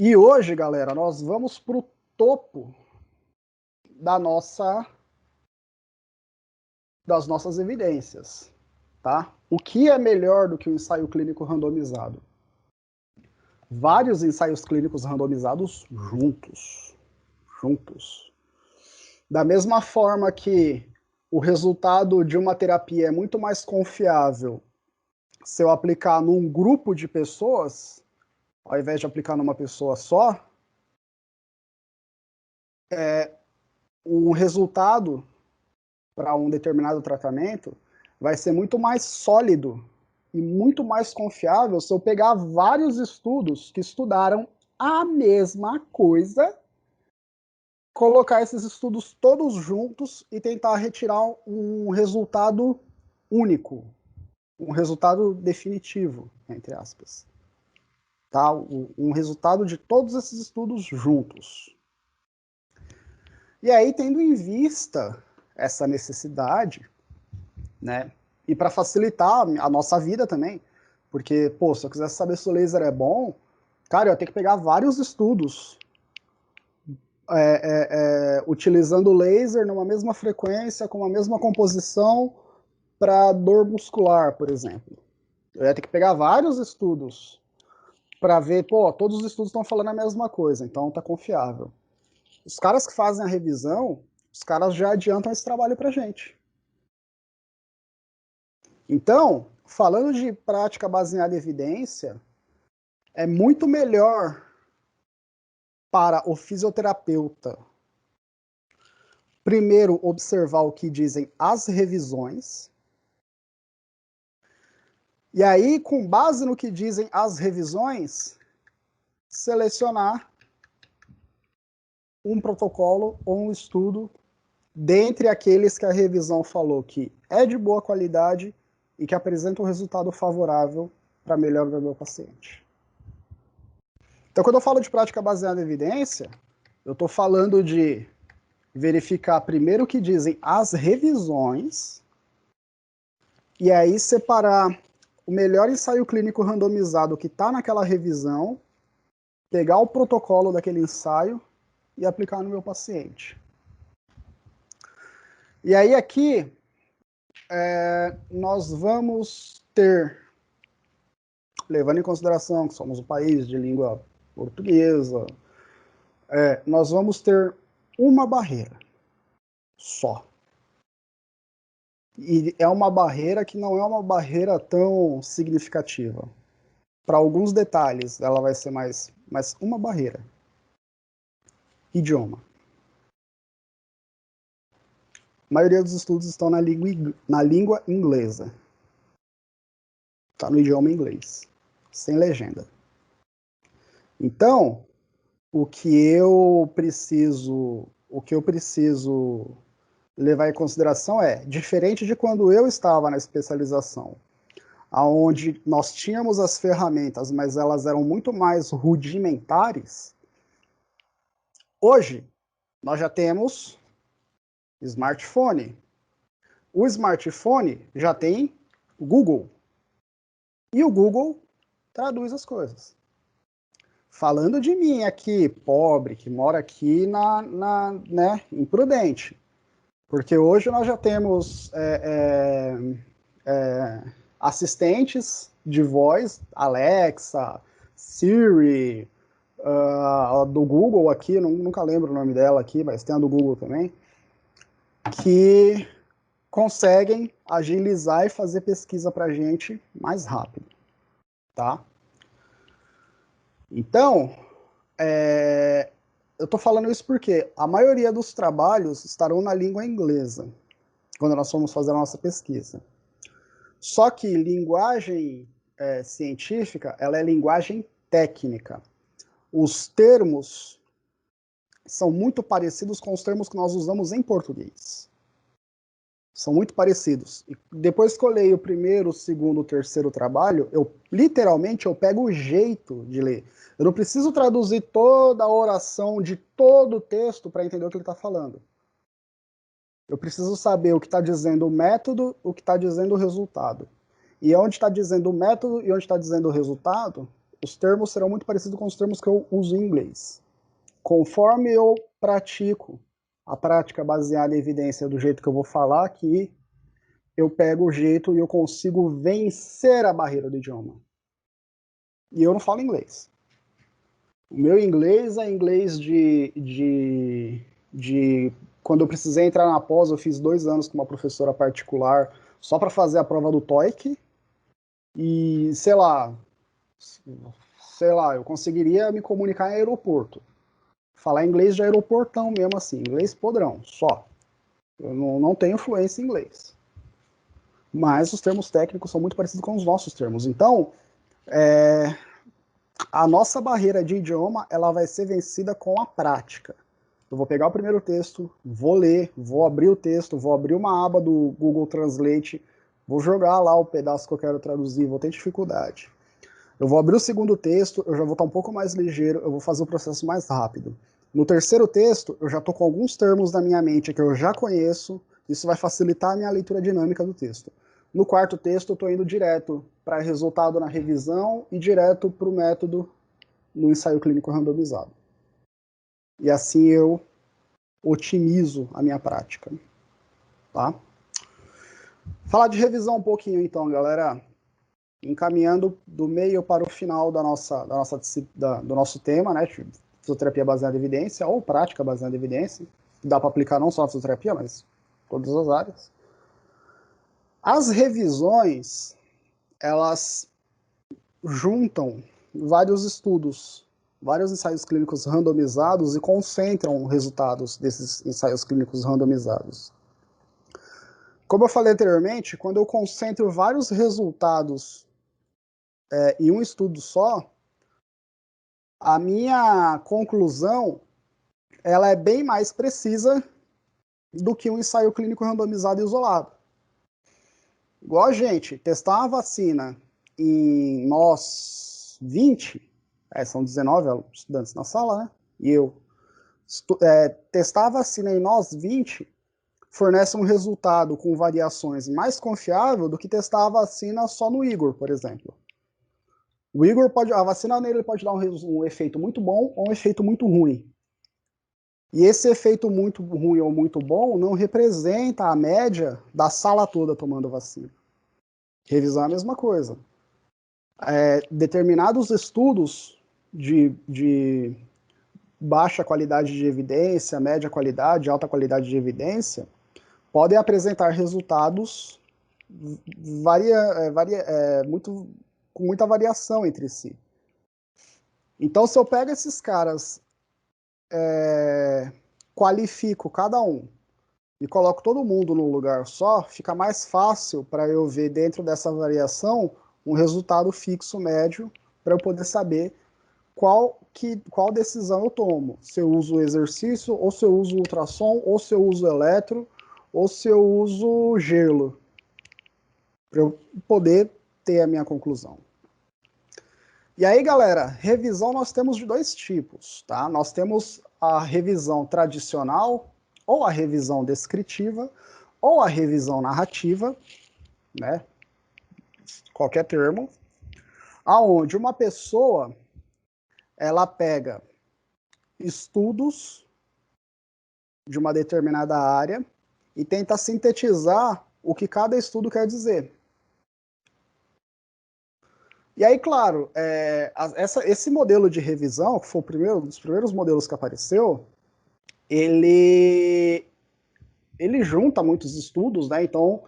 E hoje, galera, nós vamos para o topo das nossas evidências, tá? O que é melhor do que o ensaio clínico randomizado? Vários ensaios clínicos randomizados juntos. Da mesma forma que o resultado de uma terapia é muito mais confiável se eu aplicar num grupo de pessoas, ao invés de aplicar numa pessoa só, o resultado para um determinado tratamento vai ser muito mais sólido e muito mais confiável se eu pegar vários estudos que estudaram a mesma coisa, colocar esses estudos todos juntos e tentar retirar um resultado único, um resultado definitivo, entre aspas. Tá? Um resultado de todos esses estudos juntos. E aí, tendo em vista essa necessidade, né? E para facilitar a nossa vida também, porque, pô, se eu quisesse saber se o laser é bom, cara, eu ia ter que pegar vários estudos utilizando o laser numa mesma frequência, com a mesma composição para dor muscular, por exemplo. Eu ia ter que pegar vários estudos para ver, pô, todos os estudos estão falando a mesma coisa, então tá confiável. Os caras que fazem a revisão, os caras já adiantam esse trabalho pra gente. Então, falando de prática baseada em evidência, é muito melhor para o fisioterapeuta primeiro observar o que dizem as revisões, e aí, com base no que dizem as revisões, selecionar um protocolo ou um estudo dentre aqueles que a revisão falou que é de boa qualidade e que apresenta um resultado favorável para a melhora do meu paciente. Então, quando eu falo de prática baseada em evidência, eu estou falando de verificar primeiro o que dizem as revisões e aí separar o melhor ensaio clínico randomizado que está naquela revisão, pegar o protocolo daquele ensaio e aplicar no meu paciente. E aí aqui nós vamos ter, levando em consideração que somos um país de língua portuguesa, nós vamos ter uma barreira só. E é uma barreira que não é uma barreira tão significativa. Para alguns detalhes, ela vai ser mais uma barreira. Idioma. A maioria dos estudos estão na língua inglesa. Está no idioma inglês, sem legenda. Então, o que eu preciso levar em consideração é, diferente de quando eu estava na especialização, onde nós tínhamos as ferramentas, mas elas eram muito mais rudimentares, hoje nós já temos smartphone. O smartphone já tem Google. E o Google traduz as coisas. Falando de mim aqui, pobre, que mora aqui né, imprudente. Porque hoje nós já temos assistentes de voz, Alexa, Siri, do Google aqui, nunca lembro o nome dela aqui, mas tem a do Google também, que conseguem agilizar e fazer pesquisa para a gente mais rápido, tá? Então, eu estou falando isso porque a maioria dos trabalhos estarão na língua inglesa, quando nós formos fazer a nossa pesquisa. Só que linguagem científica, ela é linguagem técnica. Os termos são muito parecidos com os termos que nós usamos em português. São muito parecidos. E depois que eu leio o primeiro, o segundo, o terceiro trabalho, literalmente eu pego o jeito de ler. Eu não preciso traduzir toda a oração de todo o texto para entender o que ele está falando. Eu preciso saber o que está dizendo o método, o que está dizendo o resultado. E onde está dizendo o método e onde está dizendo o resultado, os termos serão muito parecidos com os termos que eu uso em inglês. Conforme eu pratico a prática baseada em evidência do jeito que eu vou falar aqui, eu pego o jeito e eu consigo vencer a barreira do idioma. E eu não falo inglês. O meu inglês é inglês de quando eu precisei entrar na pós, eu fiz 2 anos com uma professora particular só para fazer a prova do TOEIC. E, sei lá, eu conseguiria me comunicar em aeroporto. Falar inglês de aeroportão mesmo assim, inglês podrão, só. Eu não tenho fluência em inglês. Mas os termos técnicos são muito parecidos com os nossos termos. Então, a nossa barreira de idioma, ela vai ser vencida com a prática. Eu vou pegar o primeiro texto, vou ler, vou abrir o texto, vou abrir uma aba do Google Translate, vou jogar lá o pedaço que eu quero traduzir, vou ter dificuldade. Eu vou abrir o segundo texto, eu já vou estar um pouco mais ligeiro, eu vou fazer o processo mais rápido. No terceiro texto, eu já estou com alguns termos na minha mente que eu já conheço, isso vai facilitar a minha leitura dinâmica do texto. No quarto texto, eu estou indo direto para resultado na revisão e direto para o método no ensaio clínico randomizado. E assim eu otimizo a minha prática. Tá? Falar de revisão um pouquinho então, galera. Encaminhando do meio para o final do nosso tema, né? Fisioterapia baseada em evidência ou prática baseada em evidência. Dá para aplicar não só na fisioterapia, mas todas as áreas. As revisões, elas juntam vários estudos, vários ensaios clínicos randomizados e concentram resultados desses ensaios clínicos randomizados. Como eu falei anteriormente, quando eu concentro vários resultados em um estudo só, a minha conclusão ela é bem mais precisa do que um ensaio clínico randomizado isolado. Igual a gente testar uma vacina em nós 20, são 19 estudantes na sala, né? E eu testar a vacina em nós 20 fornece um resultado com variações mais confiável do que testar a vacina só no Igor, por exemplo. O Igor a vacina nele pode dar um efeito muito bom ou um efeito muito ruim. E esse efeito muito ruim ou muito bom não representa a média da sala toda tomando vacina. Revisar a mesma coisa. Determinados estudos de baixa qualidade de evidência, média qualidade, alta qualidade de evidência, podem apresentar resultados com muita variação entre si. Então, se eu pego esses caras, qualifico cada um e coloco todo mundo num lugar só, fica mais fácil para eu ver dentro dessa variação um resultado fixo médio para eu poder saber qual decisão eu tomo. Se eu uso exercício, ou se eu uso ultrassom, ou se eu uso eletro, ou se eu uso gelo, para eu poder ter a minha conclusão. E aí, galera, revisão nós temos de 2 tipos, tá? Nós temos a revisão tradicional, ou a revisão descritiva, ou a revisão narrativa, né? Qualquer termo, aonde uma pessoa ela pega estudos de uma determinada área e tenta sintetizar o que cada estudo quer dizer. E aí, claro, esse modelo de revisão, que foi um dos primeiros modelos que apareceu, ele junta muitos estudos, né? Então,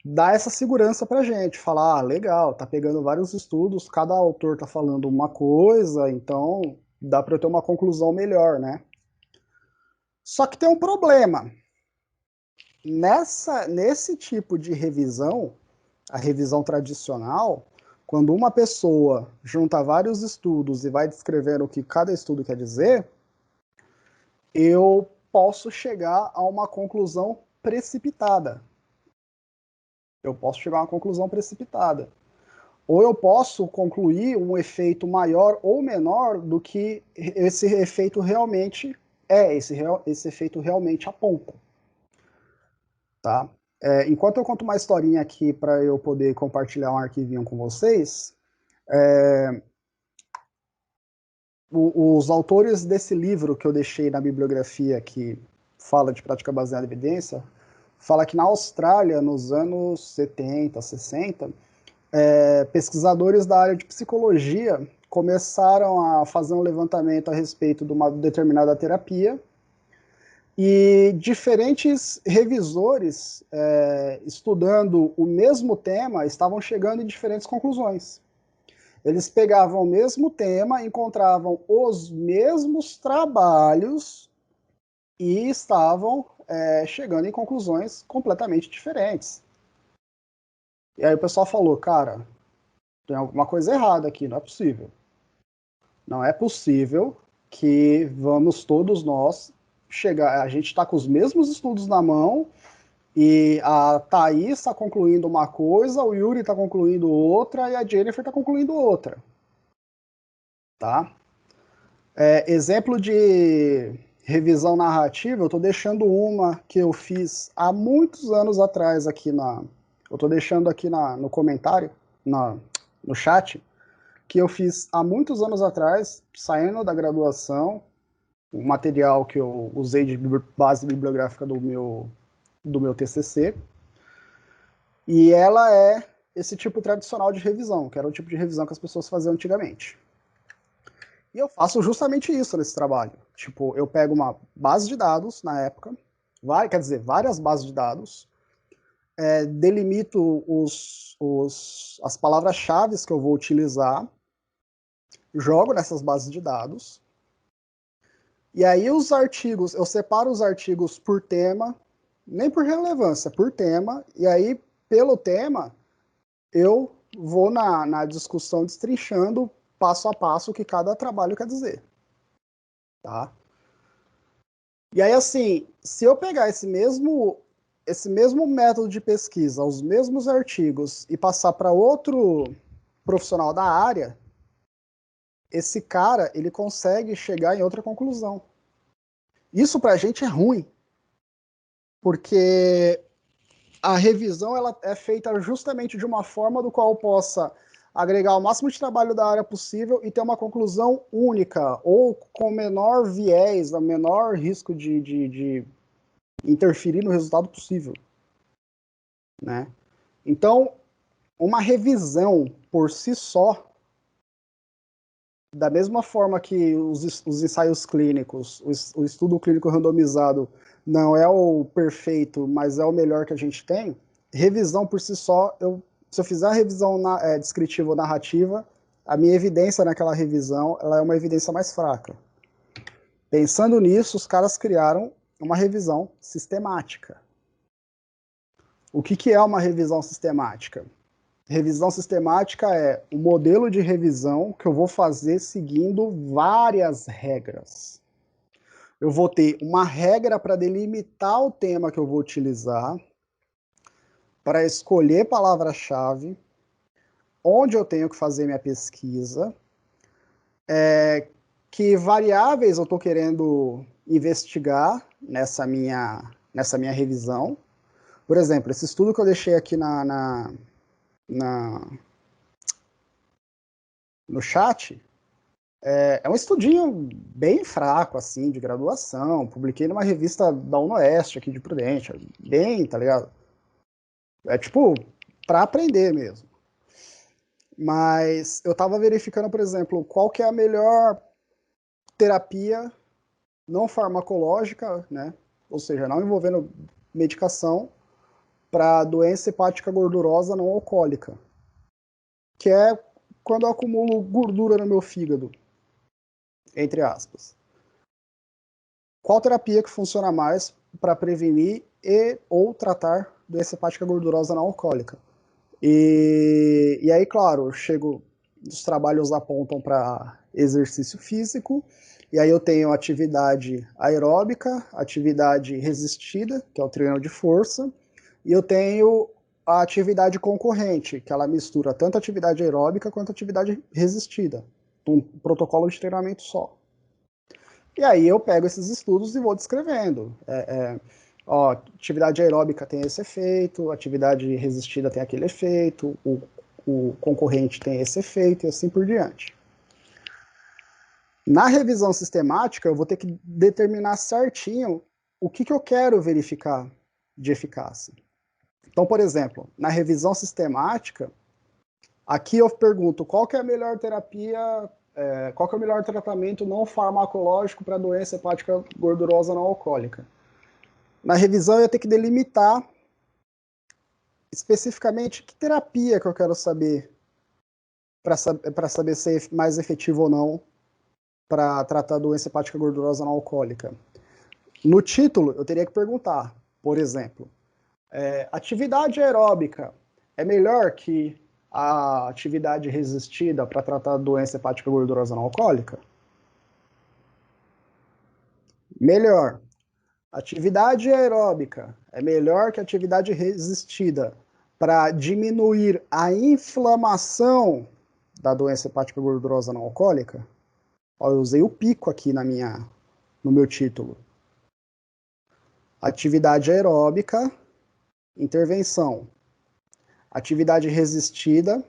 dá essa segurança pra gente, falar, legal, tá pegando vários estudos, cada autor tá falando uma coisa, então dá para eu ter uma conclusão melhor, né? Só que tem um problema. Nesse tipo de revisão, a revisão tradicional, quando uma pessoa junta vários estudos e vai descrevendo o que cada estudo quer dizer, eu posso chegar a uma conclusão precipitada. Ou eu posso concluir um efeito maior ou menor do que esse efeito realmente esse efeito realmente aponta. Tá? Enquanto eu conto uma historinha aqui para eu poder compartilhar um arquivinho com vocês, os autores desse livro que eu deixei na bibliografia, que fala de prática baseada em evidência, fala que na Austrália, nos anos 70, 60, pesquisadores da área de psicologia começaram a fazer um levantamento a respeito de uma determinada terapia, e diferentes revisores, estudando o mesmo tema, estavam chegando em diferentes conclusões. Eles pegavam o mesmo tema, encontravam os mesmos trabalhos e estavam chegando em conclusões completamente diferentes. E aí o pessoal falou, cara, tem alguma coisa errada aqui, não é possível. Não é possível que vamos todos nós chegar, a gente está com os mesmos estudos na mão e a Thaís está concluindo uma coisa, o Yuri está concluindo outra e a Jennifer está concluindo outra. Tá? Exemplo de revisão narrativa, eu estou deixando uma que eu fiz há muitos anos atrás aqui eu estou deixando aqui no comentário, no chat, que eu fiz há muitos anos atrás, saindo da graduação, um material que eu usei de base bibliográfica do meu TCC, e ela é esse tipo tradicional de revisão, que era o tipo de revisão que as pessoas faziam antigamente. E eu faço justamente isso nesse trabalho. Tipo, eu pego uma base de dados, na época, várias bases de dados, delimito as palavras-chave que eu vou utilizar, jogo nessas bases de dados, e aí os artigos, eu separo os artigos por tema, nem por relevância, por tema, e aí, pelo tema, eu vou na discussão destrinchando passo a passo o que cada trabalho quer dizer. Tá? E aí, assim, se eu pegar esse mesmo método de pesquisa, os mesmos artigos, e passar para outro profissional da área, esse cara, ele consegue chegar em outra conclusão. Isso para a gente é ruim, porque a revisão ela é feita justamente de uma forma do qual eu possa agregar o máximo de trabalho da área possível e ter uma conclusão única, ou com o menor viés, o menor risco de interferir no resultado possível. Né? Então, uma revisão por si só, da mesma forma que os ensaios clínicos, o estudo clínico randomizado não é o perfeito, mas é o melhor que a gente tem, revisão por si só, se eu fizer a revisão descritiva ou narrativa, a minha evidência naquela revisão ela é uma evidência mais fraca. Pensando nisso, os caras criaram uma revisão sistemática. O que é uma revisão sistemática? Revisão sistemática é o modelo de revisão que eu vou fazer seguindo várias regras. Eu vou ter uma regra para delimitar o tema que eu vou utilizar, para escolher palavra-chave, onde eu tenho que fazer minha pesquisa, que variáveis eu estou querendo investigar nessa minha revisão. Por exemplo, esse estudo que eu deixei aqui no chat, é um estudinho bem fraco, assim, de graduação. Publiquei numa revista da UnoOeste, aqui de Prudente. Bem, tá ligado? É tipo, para aprender mesmo. Mas eu tava verificando, por exemplo, qual que é a melhor terapia não farmacológica, né? Ou seja, não envolvendo medicação, para doença hepática gordurosa não alcoólica. Que é quando eu acumulo gordura no meu fígado, entre aspas. Qual terapia que funciona mais para prevenir e ou tratar doença hepática gordurosa não alcoólica? E aí, claro, os trabalhos apontam para exercício físico, e aí eu tenho atividade aeróbica, atividade resistida, que é o treino de força, e eu tenho a atividade concorrente, que ela mistura tanto atividade aeróbica quanto atividade resistida, um protocolo de treinamento só. E aí eu pego esses estudos e vou descrevendo. Atividade aeróbica tem esse efeito, atividade resistida tem aquele efeito, o concorrente tem esse efeito e assim por diante. Na revisão sistemática, eu vou ter que determinar certinho o que eu quero verificar de eficácia. Então, por exemplo, na revisão sistemática, aqui eu pergunto qual que é a melhor terapia, qual que é o melhor tratamento não farmacológico para doença hepática gordurosa não alcoólica. Na revisão eu ia ter que delimitar especificamente que terapia que eu quero saber para saber se é mais efetivo ou não para tratar a doença hepática gordurosa não alcoólica. No título, eu teria que perguntar, por exemplo, atividade aeróbica é melhor que a atividade resistida para tratar a doença hepática gordurosa não alcoólica? Melhor. Atividade aeróbica é melhor que atividade resistida para diminuir a inflamação da doença hepática gordurosa não alcoólica? Ó, eu usei o pico aqui no meu título. Atividade aeróbica, intervenção. Atividade resistida,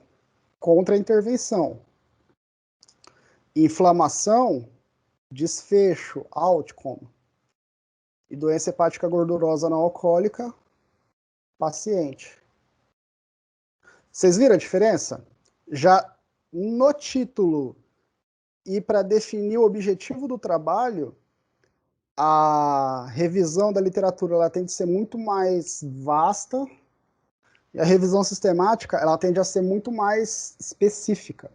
contra-intervenção. Inflamação, desfecho, outcome. E doença hepática gordurosa não alcoólica, paciente. Vocês viram a diferença? Já no título e para definir o objetivo do trabalho, a revisão da literatura ela tende a ser muito mais vasta e a revisão sistemática ela tende a ser muito mais específica.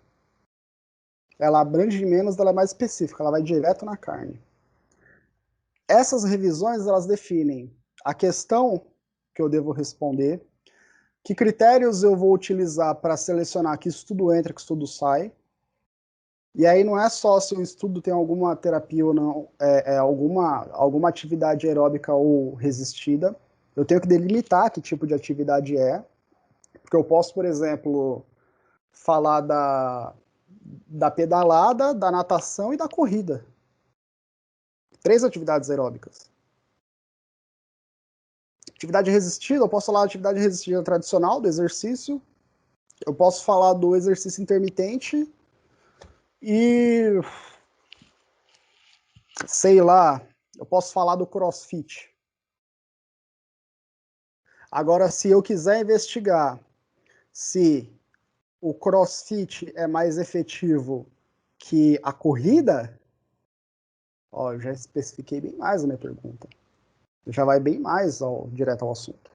Ela abrange menos, ela é mais específica, ela vai direto na carne. Essas revisões elas definem a questão que eu devo responder, que critérios eu vou utilizar para selecionar que estudo entra, que estudo sai. E aí não é só se o estudo tem alguma terapia ou não, alguma atividade aeróbica ou resistida. Eu tenho que delimitar que tipo de atividade é, porque eu posso, por exemplo, falar da pedalada, da natação e da corrida. 3 atividades aeróbicas. Atividade resistida, eu posso falar da atividade resistida tradicional, do exercício. Eu posso falar do exercício intermitente e, sei lá, eu posso falar do CrossFit. Agora, se eu quiser investigar se o CrossFit é mais efetivo que a corrida, ó, eu já especifiquei bem mais a minha pergunta. Já vai bem mais direto ao assunto.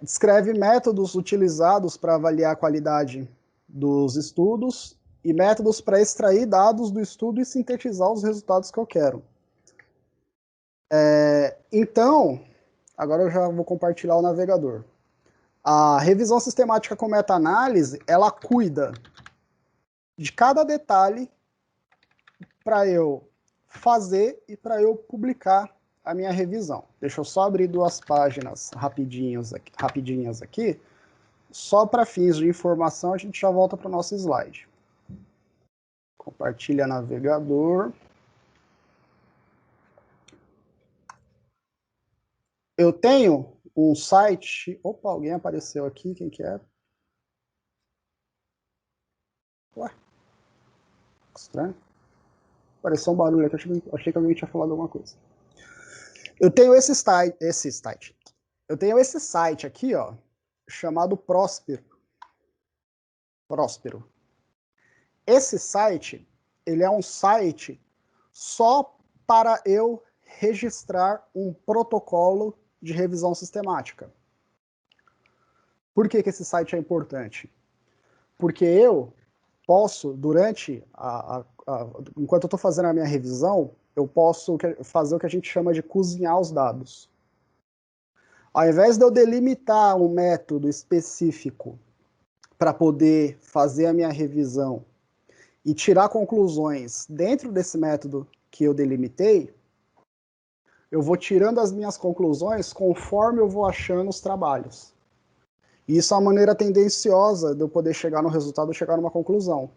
Descreve métodos utilizados para avaliar a qualidade dos estudos e métodos para extrair dados do estudo e sintetizar os resultados que eu quero. Então, agora eu já vou compartilhar o navegador. A revisão sistemática com meta-análise, ela cuida de cada detalhe para eu fazer e para eu publicar a minha revisão. Deixa eu só abrir 2 páginas rapidinhas aqui. Só para fins de informação, a gente já volta para o nosso slide. Compartilha navegador. Eu tenho um site... Opa, alguém apareceu aqui, quem que é? Ué, estranho. Apareceu um barulho aqui, achei que alguém tinha falado alguma coisa. Eu tenho esse site. Eu tenho esse site aqui, ó, chamado Próspero. Esse site, ele é um site só para eu registrar um protocolo de revisão sistemática. Por que esse site é importante? Porque eu posso, enquanto eu estou fazendo a minha revisão, eu posso fazer o que a gente chama de cozinhar os dados. Ao invés de eu delimitar um método específico para poder fazer a minha revisão e tirar conclusões dentro desse método que eu delimitei, eu vou tirando as minhas conclusões conforme eu vou achando os trabalhos. E isso é uma maneira tendenciosa de eu poder chegar no resultado e chegar numa conclusão.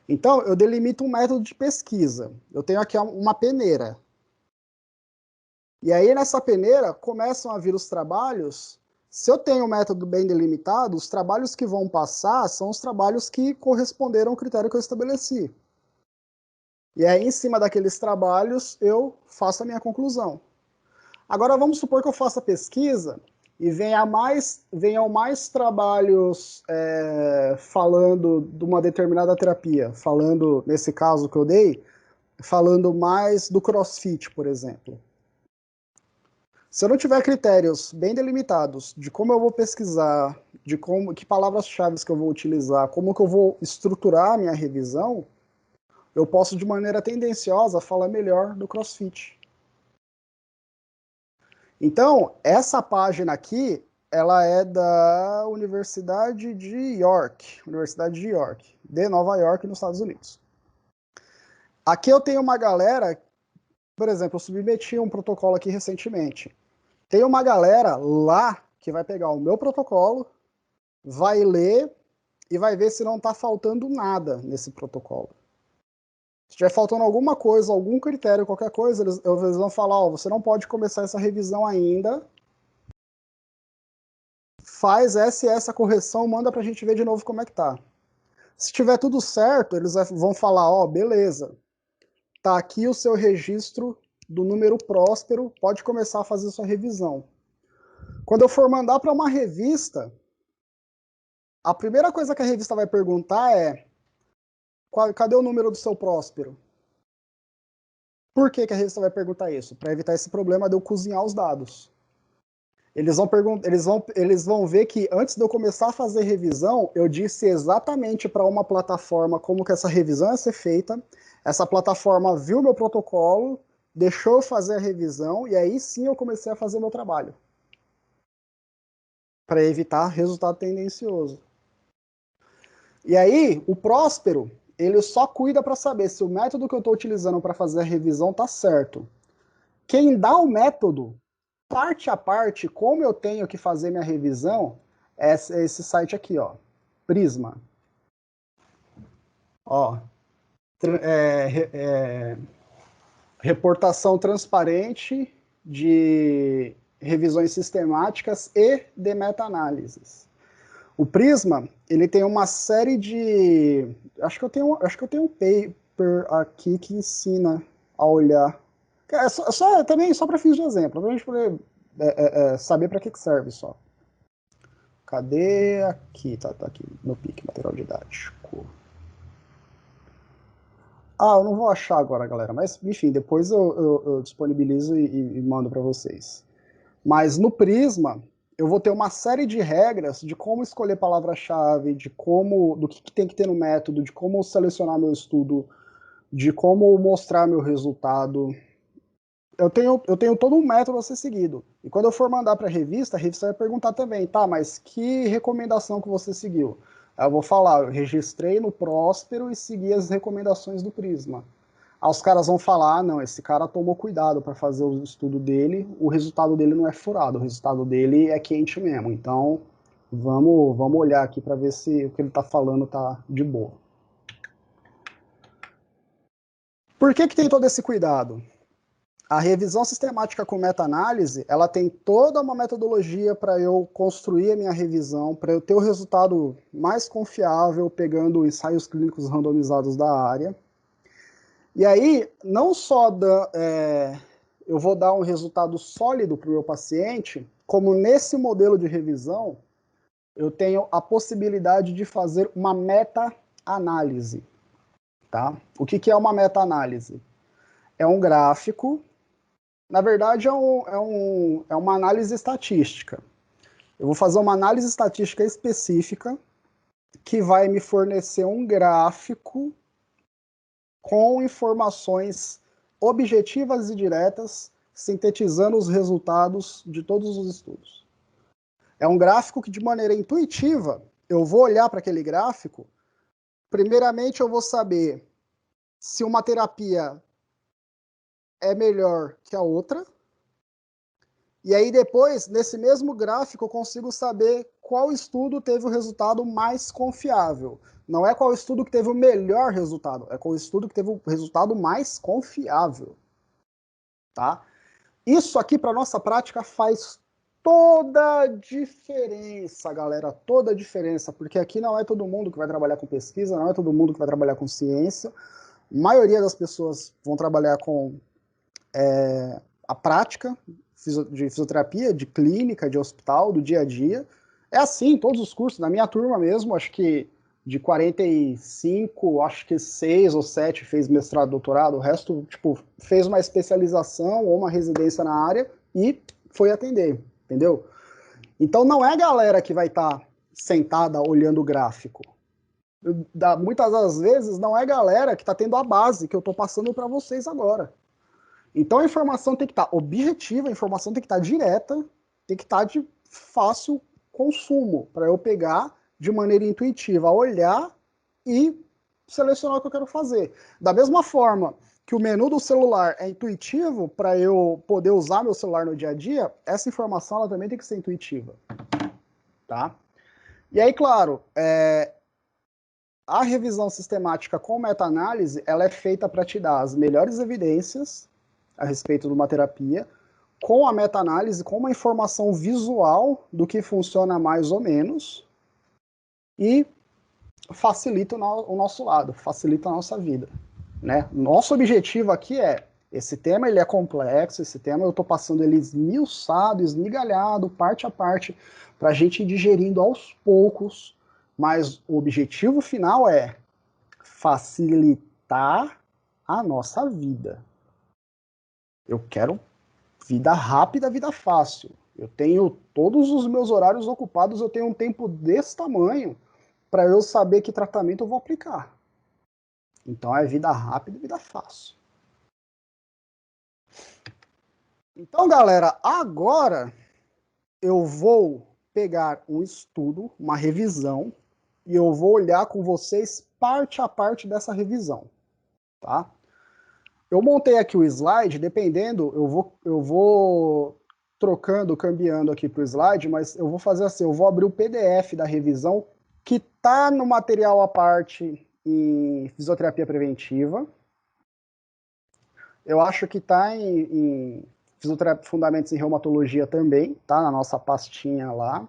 Então, eu delimito um método de pesquisa. Eu tenho aqui uma peneira. E aí, nessa peneira, começam a vir os trabalhos Se eu tenho um método bem delimitado, os trabalhos que vão passar são os trabalhos que corresponderam ao critério que eu estabeleci. E aí, em cima daqueles trabalhos, eu faço a minha conclusão. Agora, vamos supor que eu faça pesquisa e venham mais trabalhos falando de uma determinada terapia, falando, nesse caso que eu dei, falando mais do CrossFit, por exemplo. Se eu não tiver critérios bem delimitados de como eu vou pesquisar, de que palavras-chave que eu vou utilizar, como que eu vou estruturar a minha revisão, eu posso, de maneira tendenciosa, falar melhor do CrossFit. Então, essa página aqui, ela é da Universidade de York, de Nova York, nos Estados Unidos. Aqui eu tenho uma galera, por exemplo, eu submeti um protocolo aqui recentemente. Tem uma galera lá que vai pegar o meu protocolo, vai ler e vai ver se não está faltando nada nesse protocolo. Se estiver faltando alguma coisa, algum critério, qualquer coisa, eles vão falar, você não pode começar essa revisão ainda, faz essa correção, manda para a gente ver de novo como é que tá. Se tiver tudo certo, eles vão falar, beleza, tá aqui o seu registro do número próspero, pode começar a fazer sua revisão. Quando eu for mandar para uma revista, a primeira coisa que a revista vai perguntar é cadê o número do seu próspero? Por que a revista vai perguntar isso? Para evitar esse problema de eu cozinhar os dados. Eles vão ver que antes de eu começar a fazer revisão, eu disse exatamente para uma plataforma como que essa revisão ia ser feita. Essa plataforma viu meu protocolo, deixou eu fazer a revisão e aí sim eu comecei a fazer meu trabalho. Para evitar resultado tendencioso. E aí, o próspero, ele só cuida para saber se o método que eu estou utilizando para fazer a revisão está certo. Quem dá o método, parte a parte, como eu tenho que fazer minha revisão, é esse site aqui, ó, Prisma. Ó, reportação transparente de revisões sistemáticas e de meta-análises. O Prisma, ele tem uma série de... Acho que eu tenho um paper aqui que ensina a olhar. Também só para fins de exemplo, para a gente poder saber para que serve só. Cadê? Aqui, tá aqui, no PIC, material didático. Eu não vou achar agora, galera, mas enfim, depois eu disponibilizo e mando para vocês. Mas no Prisma, eu vou ter uma série de regras de como escolher palavra-chave, do que tem que ter no método, de como selecionar meu estudo, de como mostrar meu resultado. Eu tenho todo um método a ser seguido. E quando eu for mandar para a revista vai perguntar também, tá, mas que recomendação que você seguiu? Aí eu vou falar, eu registrei no Próspero e segui as recomendações do Prisma. Aí os caras vão falar, não, esse cara tomou cuidado para fazer o estudo dele, o resultado dele não é furado, o resultado dele é quente mesmo. Então, vamos olhar aqui para ver se o que ele está falando tá de boa. Por que tem todo esse cuidado? A revisão sistemática com meta-análise, ela tem toda uma metodologia para eu construir a minha revisão, para eu ter o resultado mais confiável, pegando ensaios clínicos randomizados da área. E aí, não só eu vou dar um resultado sólido para o meu paciente, como nesse modelo de revisão, eu tenho a possibilidade de fazer uma meta-análise. Tá? O que é uma meta-análise? É um gráfico. Na verdade, é uma análise estatística. Eu vou fazer uma análise estatística específica que vai me fornecer um gráfico com informações objetivas e diretas, sintetizando os resultados de todos os estudos. É um gráfico que, de maneira intuitiva, eu vou olhar para aquele gráfico. Primeiramente, eu vou saber se uma terapia é melhor que a outra. E aí depois, nesse mesmo gráfico, eu consigo saber qual estudo teve o resultado mais confiável. Não é qual estudo que teve o melhor resultado, é qual estudo que teve o resultado mais confiável. Tá? Isso aqui, para nossa prática, faz toda a diferença, galera, toda a diferença, porque aqui não é todo mundo que vai trabalhar com pesquisa, não é todo mundo que vai trabalhar com ciência, a maioria das pessoas vão trabalhar com a prática de fisioterapia, de clínica, de hospital, do dia a dia. É assim, todos os cursos, na minha turma mesmo, acho que de 45, acho que 6 ou 7 fez mestrado, doutorado, o resto, tipo, fez uma especialização ou uma residência na área e foi atender, entendeu? Então não é a galera que vai estar sentada olhando o gráfico. Muitas das vezes não é a galera que está tendo a base que eu estou passando para vocês agora. Então a informação tem que estar objetiva, a informação tem que estar direta, tem que estar de fácil consumo, para eu pegar de maneira intuitiva, olhar e selecionar o que eu quero fazer. Da mesma forma que o menu do celular é intuitivo para eu poder usar meu celular no dia a dia, essa informação ela também tem que ser intuitiva. Tá? E aí, claro, a revisão sistemática com meta-análise, ela é feita para te dar as melhores evidências a respeito de uma terapia, com a meta-análise, com uma informação visual do que funciona mais ou menos, e facilita o nosso lado, facilita a nossa vida. Né? Nosso objetivo aqui esse tema ele é complexo, esse tema eu estou passando ele esmiuçado, esmigalhado, parte a parte, para a gente ir digerindo aos poucos, mas o objetivo final é facilitar a nossa vida. Eu quero vida rápida, vida fácil. Eu tenho todos os meus horários ocupados, eu tenho um tempo desse tamanho para eu saber que tratamento eu vou aplicar. Então é vida rápida e vida fácil. Então, galera, agora eu vou pegar um estudo, uma revisão, e eu vou olhar com vocês parte a parte dessa revisão, tá? Eu montei aqui o slide, dependendo, eu vou trocando, cambiando aqui para o slide, mas eu vou fazer assim, eu vou abrir o PDF da revisão que está no material à parte em fisioterapia preventiva. Eu acho que está em fisioterapia, fundamentos em reumatologia também, tá na nossa pastinha lá.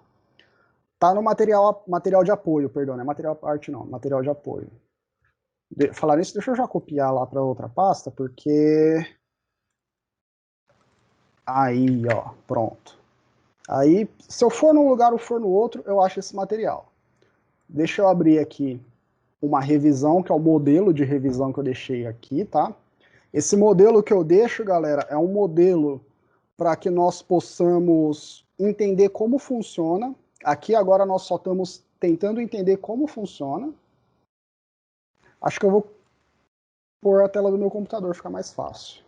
Tá no material de apoio, perdão, não é material à parte não, material de apoio. Falar isso, deixa eu já copiar lá para outra pasta, porque aí, ó, pronto. Aí, se eu for num lugar ou for no outro, eu acho esse material. Deixa eu abrir aqui uma revisão, que é o modelo de revisão que eu deixei aqui, tá? Esse modelo que eu deixo, galera, é um modelo para que nós possamos entender como funciona. Aqui agora nós só estamos tentando entender como funciona. Acho que eu vou pôr a tela do meu computador, ficar mais fácil.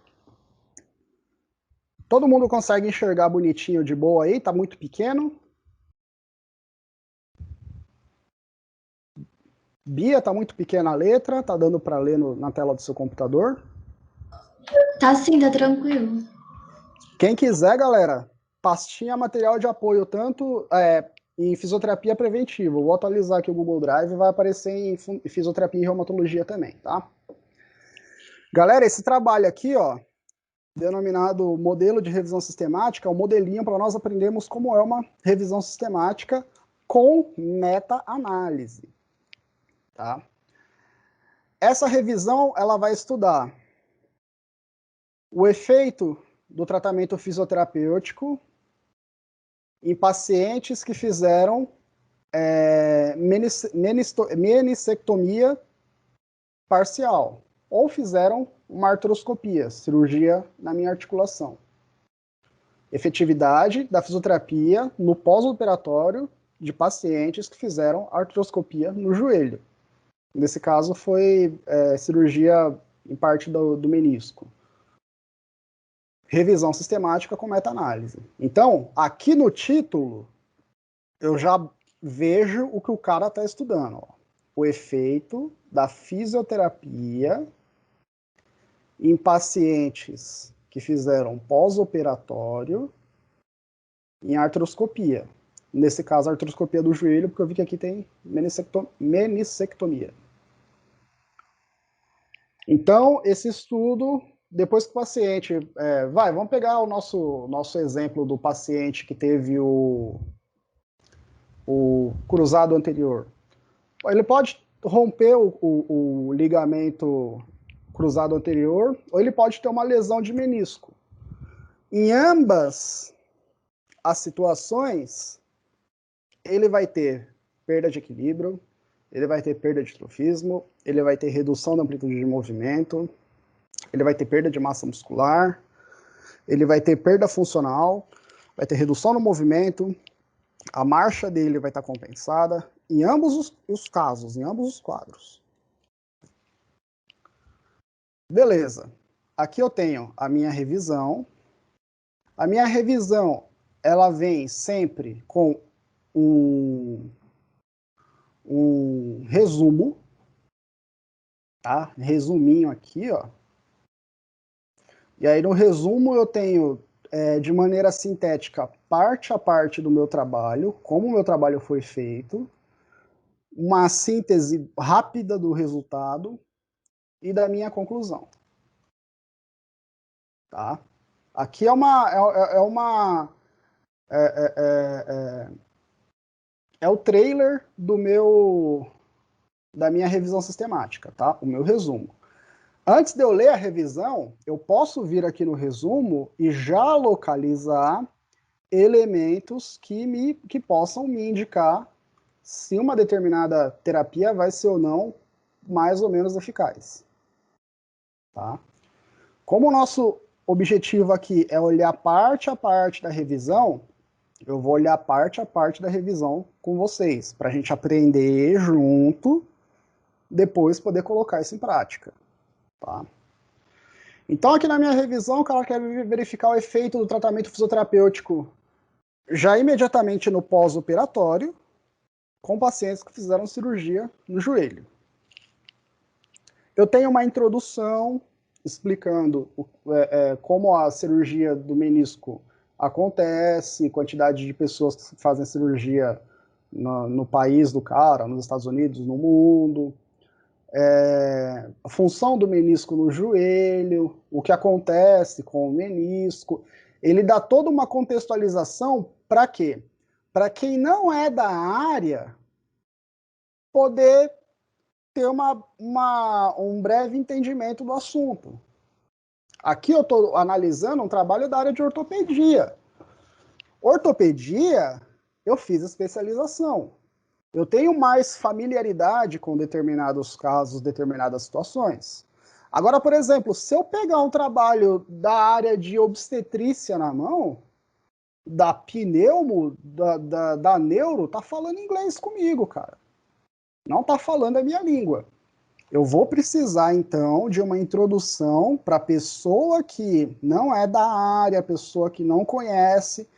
Todo mundo consegue enxergar bonitinho de boa aí? Tá muito pequeno? Bia, tá muito pequena a letra? Tá dando para ler na tela do seu computador? Tá sim, tá tranquilo. Quem quiser, galera, pastinha material de apoio, tanto em fisioterapia preventiva. Vou atualizar aqui o Google Drive e vai aparecer em fisioterapia e reumatologia também, tá? Galera, esse trabalho aqui, ó, denominado modelo de revisão sistemática, é um modelinho para nós aprendermos como é uma revisão sistemática com meta-análise, tá? Essa revisão, ela vai estudar o efeito do tratamento fisioterapêutico em pacientes que fizeram meniscectomia parcial ou fizeram uma artroscopia, cirurgia na minha articulação. Efetividade da fisioterapia no pós-operatório de pacientes que fizeram artroscopia no joelho. Nesse caso foi cirurgia em parte do menisco. Revisão sistemática com meta-análise. Então, aqui no título, eu já vejo o que o cara está estudando. Ó. O efeito da fisioterapia em pacientes que fizeram pós-operatório em artroscopia. Nesse caso, a artroscopia do joelho, porque eu vi que aqui tem meniscectomia. Então, esse estudo depois que o paciente... vamos pegar o nosso exemplo do paciente que teve o cruzado anterior. Ele pode romper o ligamento cruzado anterior, ou ele pode ter uma lesão de menisco. Em ambas as situações, ele vai ter perda de equilíbrio, ele vai ter perda de trofismo, ele vai ter redução da amplitude de movimento, ele vai ter perda de massa muscular, ele vai ter perda funcional, vai ter redução no movimento, a marcha dele vai estar compensada, em ambos os casos, em ambos os quadros. Beleza. Aqui eu tenho a minha revisão. A minha revisão, ela vem sempre com um resumo, tá? Resuminho aqui, ó. E aí no resumo eu tenho, de maneira sintética, parte a parte do meu trabalho, como o meu trabalho foi feito, uma síntese rápida do resultado e da minha conclusão. Tá? Aqui é o trailer da minha revisão sistemática, tá? O meu resumo. Antes de eu ler a revisão, eu posso vir aqui no resumo e já localizar elementos que possam me indicar se uma determinada terapia vai ser ou não mais ou menos eficaz. Tá? Como o nosso objetivo aqui é olhar parte a parte da revisão, eu vou olhar parte a parte da revisão com vocês, para a gente aprender junto, depois poder colocar isso em prática. Tá? Então, aqui na minha revisão, o cara quer verificar o efeito do tratamento fisioterapêutico já imediatamente no pós-operatório, com pacientes que fizeram cirurgia no joelho. Eu tenho uma introdução explicando como a cirurgia do menisco acontece, quantidade de pessoas que fazem cirurgia no país do cara, nos Estados Unidos, no mundo, a função do menisco no joelho, o que acontece com o menisco. Ele dá toda uma contextualização para quê? Para quem não é da área poder ter um breve entendimento do assunto. Aqui eu estou analisando um trabalho da área de ortopedia. Ortopedia, eu fiz especialização. Eu tenho mais familiaridade com determinados casos, determinadas situações. Agora, por exemplo, se eu pegar um trabalho da área de obstetrícia na mão, da pneumo, da neuro, tá falando inglês comigo, cara. Não tá falando a minha língua. Eu vou precisar, então, de uma introdução para a pessoa que não é da área, a pessoa que não conhece,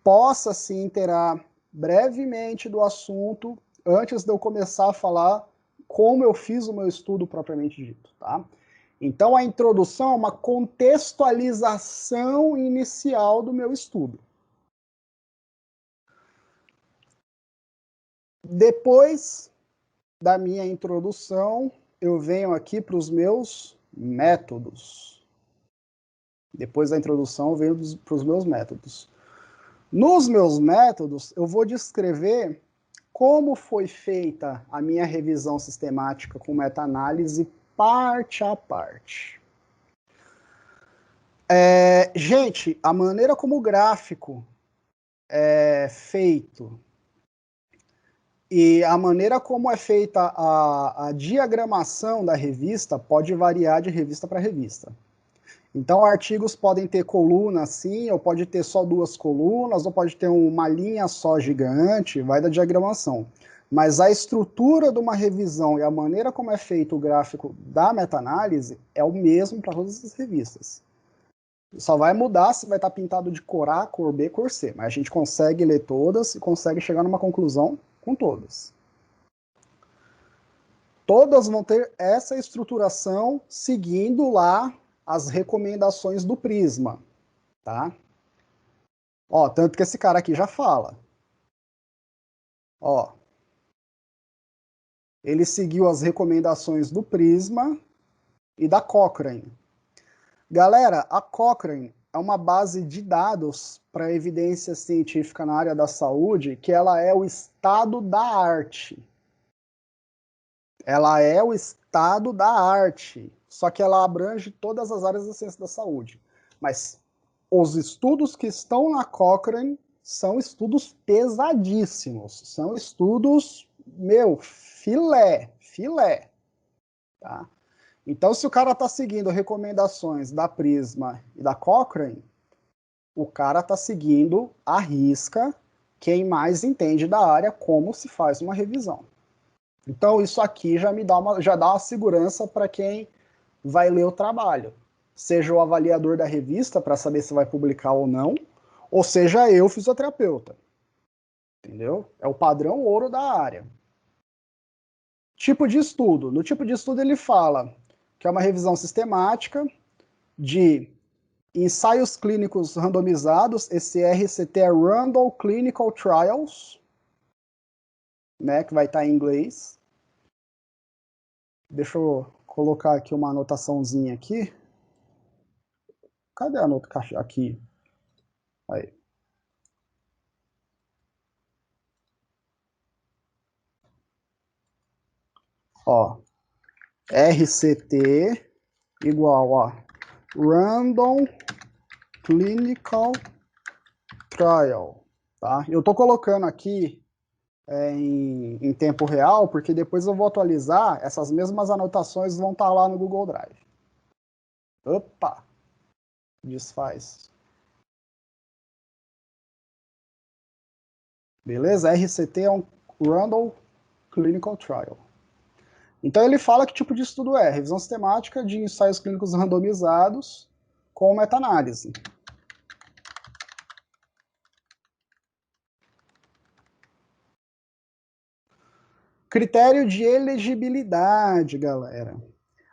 possa se inteirar brevemente do assunto antes de eu começar a falar como eu fiz o meu estudo propriamente dito, tá? Então, a introdução é uma contextualização inicial do meu estudo. Depois da minha introdução, eu venho aqui para os meus métodos. Depois da introdução, eu venho para os meus métodos. Nos meus métodos, eu vou descrever como foi feita a minha revisão sistemática com meta-análise parte a parte. Gente, a maneira como o gráfico é feito e a maneira como é feita a diagramação da revista pode variar de revista para revista. Então, artigos podem ter coluna assim, ou pode ter só 2 colunas, ou pode ter uma linha só gigante, vai da diagramação. Mas a estrutura de uma revisão e a maneira como é feito o gráfico da meta-análise é o mesmo para todas as revistas. Só vai mudar se vai estar pintado de cor A, cor B, cor C, mas a gente consegue ler todas e consegue chegar numa conclusão com todas. Todas vão ter essa estruturação seguindo lá as recomendações do Prisma, tá? Ó, tanto que esse cara aqui já fala. Ó, ele seguiu as recomendações do Prisma e da Cochrane. Galera, a Cochrane é uma base de dados para evidência científica na área da saúde, que ela é o estado da arte. Ela é o estado da arte, só que ela abrange todas as áreas da ciência da saúde. Mas os estudos que estão na Cochrane são estudos pesadíssimos, são estudos, meu, filé, tá? Então, se o cara está seguindo recomendações da Prisma e da Cochrane, o cara está seguindo à risca quem mais entende da área como se faz uma revisão. Então, isso aqui já dá uma segurança para quem vai ler o trabalho. Seja o avaliador da revista para saber se vai publicar ou seja eu, fisioterapeuta. Entendeu? É o padrão ouro da área. Tipo de estudo. No tipo de estudo ele fala que é uma revisão sistemática de ensaios clínicos randomizados, esse RCT é Random Clinical Trials, né, que vai estar em inglês. Deixa eu colocar aqui uma anotaçãozinha aqui. Cadê a nota aqui? Aí. Ó, RCT igual a Random Clinical Trial, tá? Eu tô colocando aqui em tempo real, porque depois eu vou atualizar, essas mesmas anotações vão estar lá no Google Drive. Opa! Desfaz. Beleza? RCT é um Random Clinical Trial. Então ele fala que tipo de estudo é: revisão sistemática de ensaios clínicos randomizados com meta-análise. Critério de elegibilidade, galera.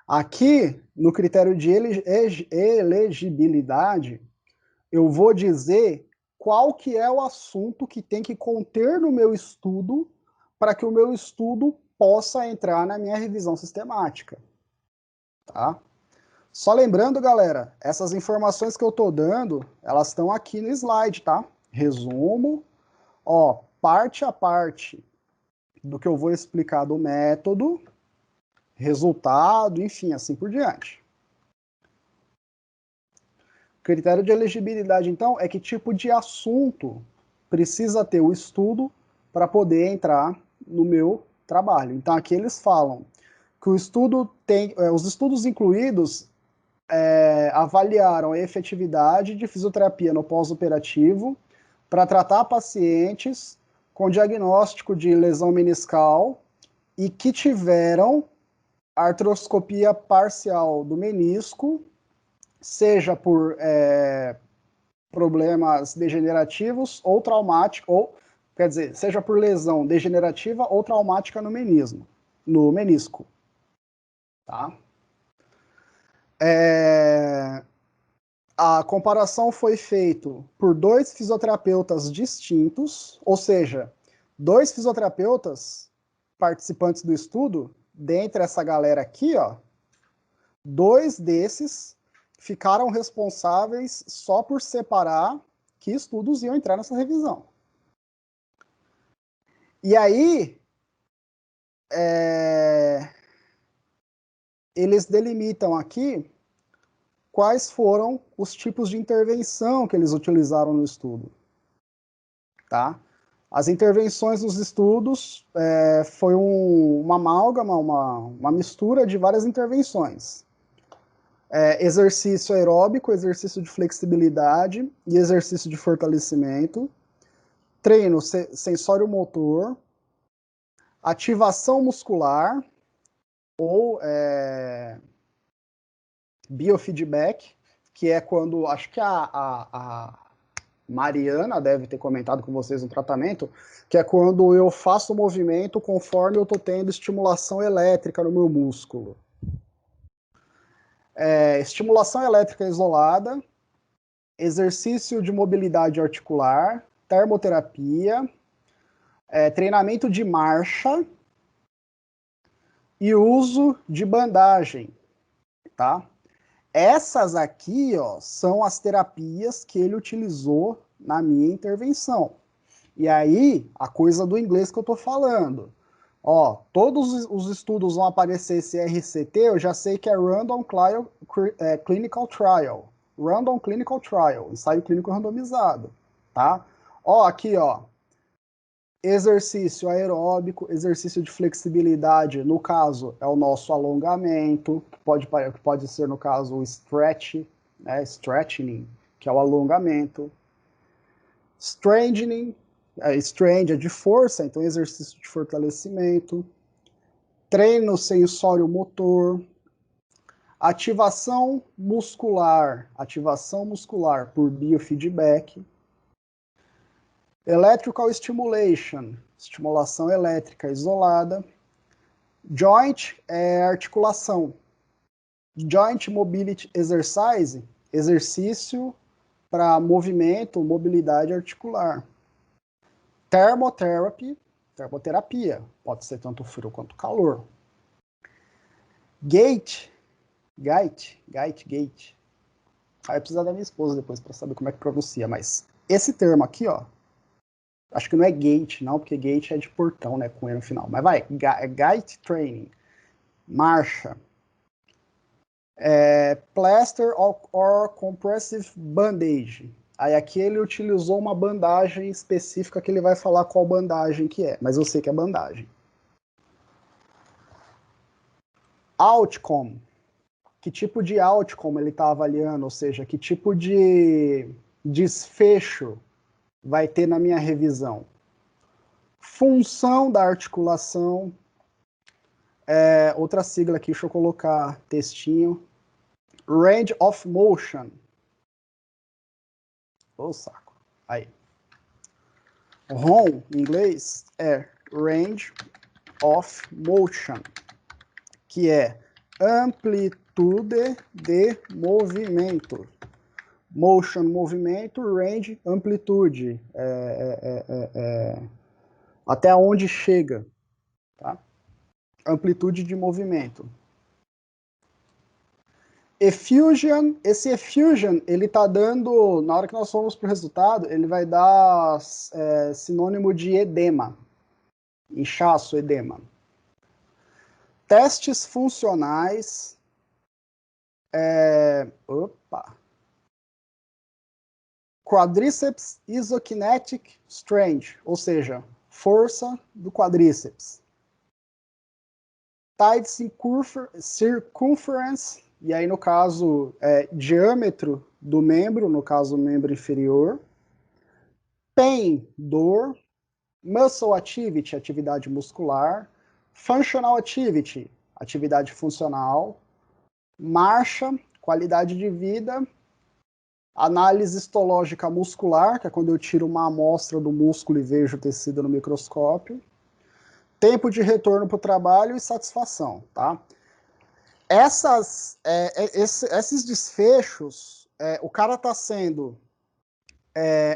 Aqui, no critério de elegibilidade, eu vou dizer qual que é o assunto que tem que conter no meu estudo para que o meu estudo possa entrar na minha revisão sistemática. Tá? Só lembrando, galera, essas informações que eu estou dando, elas estão aqui no slide, tá? Resumo, ó, parte a parte do que eu vou explicar do método, resultado, enfim, assim por diante. Critério de elegibilidade, então, é que tipo de assunto precisa ter o estudo para poder entrar no meu trabalho. Então, aqui eles falam que o estudo tem, os estudos incluídos avaliaram a efetividade de fisioterapia no pós-operativo para tratar pacientes com diagnóstico de lesão meniscal e que tiveram artroscopia parcial do menisco, seja por problemas degenerativos ou traumáticos, ou, quer dizer, seja por lesão degenerativa ou traumática no menisco. Tá? A comparação foi feita por 2 fisioterapeutas distintos, ou seja, 2 fisioterapeutas participantes do estudo, dentre essa galera aqui, ó, 2 desses ficaram responsáveis só por separar que estudos iam entrar nessa revisão. E aí, eles delimitam aqui quais foram os tipos de intervenção que eles utilizaram no estudo. Tá? As intervenções nos estudos foi uma amálgama, uma mistura de várias intervenções. Exercício aeróbico, exercício de flexibilidade e exercício de fortalecimento, treino sensório-motor, ativação muscular ou biofeedback, que é quando, acho que a Mariana deve ter comentado com vocês no tratamento, que é quando eu faço o movimento conforme eu estou tendo estimulação elétrica no meu músculo. Estimulação elétrica isolada, exercício de mobilidade articular, termoterapia, treinamento de marcha e uso de bandagem, tá? Essas aqui, ó, são as terapias que ele utilizou na minha intervenção. E aí, a coisa do inglês que eu tô falando. Ó, todos os estudos vão aparecer esse RCT, eu já sei que é Clinical Trial. Random Clinical Trial, ensaio clínico randomizado, tá? Ó, aqui, ó, exercício aeróbico, exercício de flexibilidade, no caso, é o nosso alongamento, que pode ser, no caso, o stretch, né, stretching, que é o alongamento. Strengthening, strength é de força, então exercício de fortalecimento. Treino sensório motor. Ativação muscular por biofeedback. Electrical stimulation, estimulação elétrica isolada. Joint é articulação. Joint mobility exercise, exercício para movimento, mobilidade articular. Thermotherapy, termoterapia, pode ser tanto frio quanto calor. Gait. Aí eu preciso da minha esposa depois para saber como é que pronuncia, mas esse termo aqui, ó, acho que não é gate, não, porque gate é de portão, né, com E no final. Mas vai, gait training, marcha. Plaster or compressive bandage. Aí aqui ele utilizou uma bandagem específica que ele vai falar qual bandagem que é, mas eu sei que é bandagem. Outcome. Que tipo de outcome ele está avaliando, ou seja, que tipo de desfecho vai ter na minha revisão. Função da articulação. Outra sigla aqui, deixa eu colocar textinho. Range of motion. Ô, saco. Aí. ROM, em inglês, é Range of Motion, que é amplitude de movimento. Motion, movimento, range, amplitude. Até onde chega. Tá? Amplitude de movimento. Effusion, esse effusion, ele tá dando, na hora que nós formos pro resultado, ele vai dar sinônimo de edema. Inchaço, edema. Testes funcionais. Quadríceps isokinetic strength, ou seja, força do quadríceps. Tight circumference, e aí no caso, diâmetro do membro, no caso, membro inferior. Pain, dor. Muscle activity, atividade muscular. Functional activity, atividade funcional. Marcha, qualidade de vida. Análise histológica muscular, que é quando eu tiro uma amostra do músculo e vejo o tecido no microscópio. Tempo de retorno para o trabalho e satisfação, tá? Esses desfechos, o cara está sendo...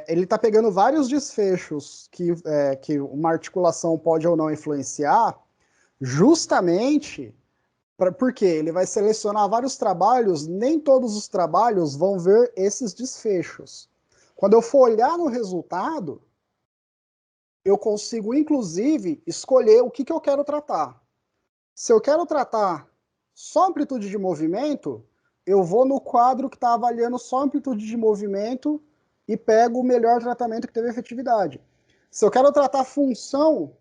ele está pegando vários desfechos que uma articulação pode ou não influenciar, justamente porque ele vai selecionar vários trabalhos, nem todos os trabalhos vão ver esses desfechos. Quando eu for olhar no resultado, eu consigo, inclusive, escolher o que eu quero tratar. Se eu quero tratar só amplitude de movimento, eu vou no quadro que está avaliando só amplitude de movimento e pego o melhor tratamento que teve efetividade. Se eu quero tratar função,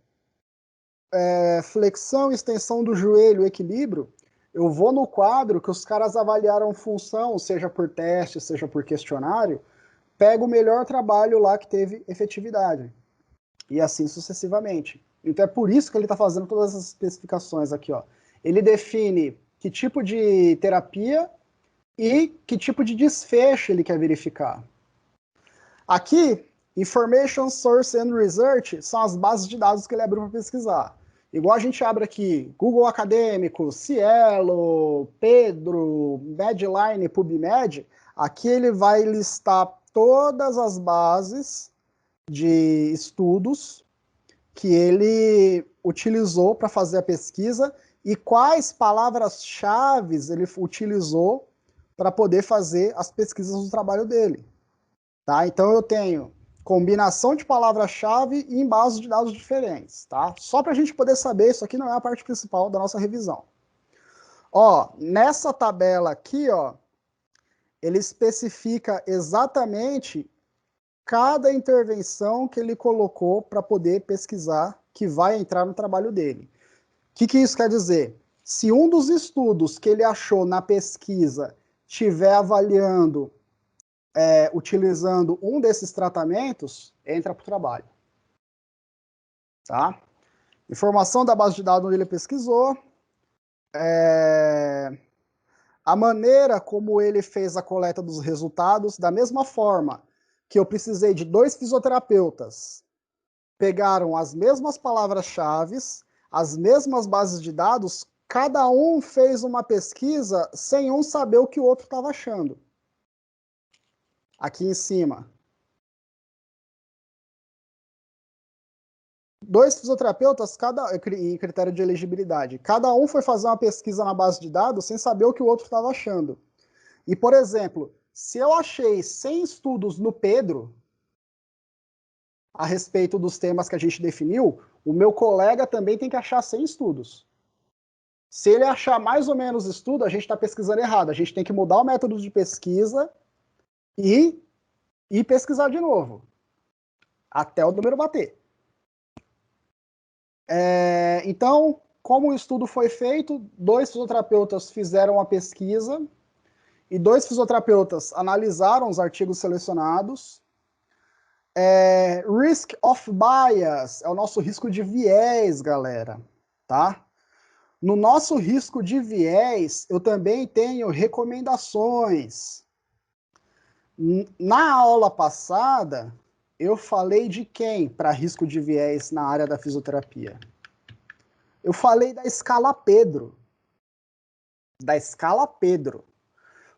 flexão, extensão do joelho, equilíbrio, eu vou no quadro que os caras avaliaram função, seja por teste, seja por questionário, pego o melhor trabalho lá que teve efetividade. E assim sucessivamente. Então é por isso que ele está fazendo todas essas especificações aqui, ó. Ele define que tipo de terapia e que tipo de desfecho ele quer verificar. Aqui, Information Source and Research são as bases de dados que ele abriu para pesquisar. Igual a gente abre aqui, Google Acadêmico, Cielo, Pedro, Medline, PubMed, aqui ele vai listar todas as bases de estudos que ele utilizou para fazer a pesquisa e quais palavras-chave ele utilizou para poder fazer as pesquisas do trabalho dele. Tá? Então eu tenho combinação de palavra-chave em bases de dados diferentes. Tá? Só para a gente poder saber, isso aqui não é a parte principal da nossa revisão. Ó, nessa tabela aqui, ó, ele especifica exatamente cada intervenção que ele colocou para poder pesquisar que vai entrar no trabalho dele. O que isso quer dizer? Se um dos estudos que ele achou na pesquisa estiver avaliando, utilizando um desses tratamentos, entra para o trabalho. Tá? Informação da base de dados onde ele pesquisou, a maneira como ele fez a coleta dos resultados, da mesma forma que eu precisei de 2 fisioterapeutas, pegaram as mesmas palavras-chave, as mesmas bases de dados, cada um fez uma pesquisa sem um saber o que o outro estava achando. Aqui em cima. 2 fisioterapeutas, em critério de elegibilidade, cada um foi fazer uma pesquisa na base de dados sem saber o que o outro estava achando. E, por exemplo, se eu achei 100 estudos no Pedro a respeito dos temas que a gente definiu, o meu colega também tem que achar 100 estudos. Se ele achar mais ou menos estudo, a gente está pesquisando errado. A gente tem que mudar o método de pesquisa e pesquisar de novo, até o número bater. Então, como o estudo foi feito, 2 fisioterapeutas fizeram a pesquisa e 2 fisioterapeutas analisaram os artigos selecionados. Risk of bias é o nosso risco de viés, galera, tá? No nosso risco de viés, eu também tenho recomendações. Na aula passada, eu falei de quem para risco de viés na área da fisioterapia? Eu falei da escala Pedro. Da escala Pedro.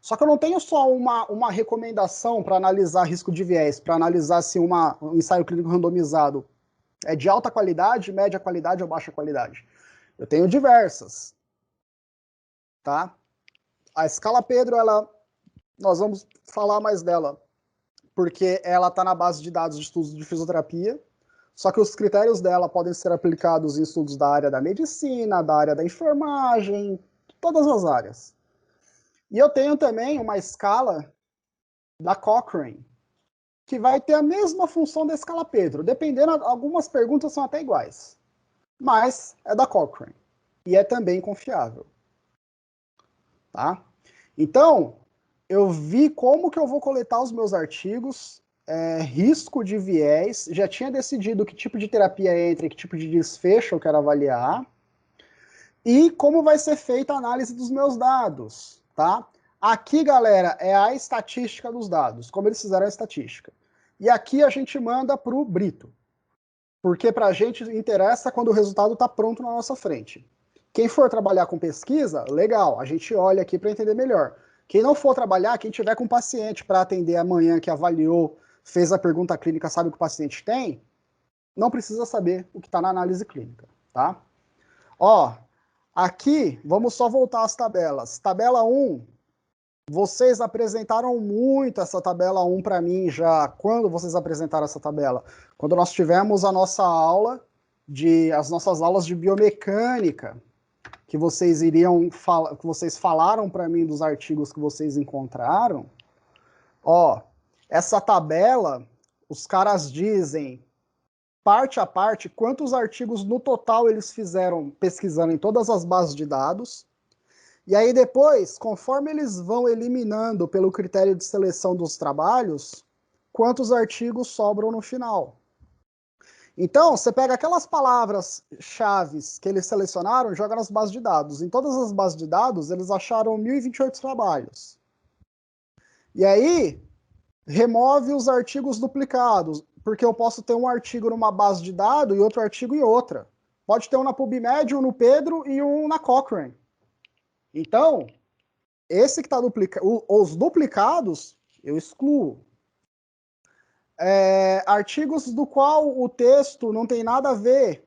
Só que eu não tenho só uma recomendação para analisar risco de viés, para analisar se um ensaio clínico randomizado é de alta qualidade, média qualidade ou baixa qualidade. Eu tenho diversas. Tá? A escala Pedro, nós vamos falar mais dela, porque ela está na base de dados de estudos de fisioterapia, só que os critérios dela podem ser aplicados em estudos da área da medicina, da área da enfermagem, todas as áreas. E eu tenho também uma escala da Cochrane, que vai ter a mesma função da escala Pedro. Dependendo, algumas perguntas são até iguais. Mas é da Cochrane. E é também confiável. Tá? Então, eu vi como que eu vou coletar os meus artigos, risco de viés, já tinha decidido que tipo de terapia entra e que tipo de desfecho eu quero avaliar, e como vai ser feita a análise dos meus dados, tá? Aqui, galera, é a estatística dos dados, como eles fizeram a estatística. E aqui a gente manda para o Brito, porque para a gente interessa quando o resultado está pronto na nossa frente. Quem for trabalhar com pesquisa, legal, a gente olha aqui para entender melhor. Quem não for trabalhar, quem tiver com paciente para atender amanhã, que avaliou, fez a pergunta clínica, sabe o que o paciente tem, não precisa saber o que está na análise clínica, tá? Ó, aqui, vamos só voltar às tabelas. Tabela 1, vocês apresentaram muito essa tabela 1 para mim já. Quando vocês apresentaram essa tabela? Quando nós tivemos a nossa aula, as nossas aulas de biomecânica, que vocês que vocês falaram para mim dos artigos que vocês encontraram. Ó, essa tabela, os caras dizem, parte a parte, quantos artigos no total eles fizeram pesquisando em todas as bases de dados. E aí depois, conforme eles vão eliminando pelo critério de seleção dos trabalhos, quantos artigos sobram no final. Então, você pega aquelas palavras-chave que eles selecionaram e joga nas bases de dados. Em todas as bases de dados, eles acharam 1.028 trabalhos. E aí, remove os artigos duplicados, porque eu posso ter um artigo numa base de dados e outro artigo em outra. Pode ter um na PubMed, um no Pedro e um na Cochrane. Então, esse que está duplicado, os duplicados, eu excluo. Artigos do qual o texto não tem nada a ver,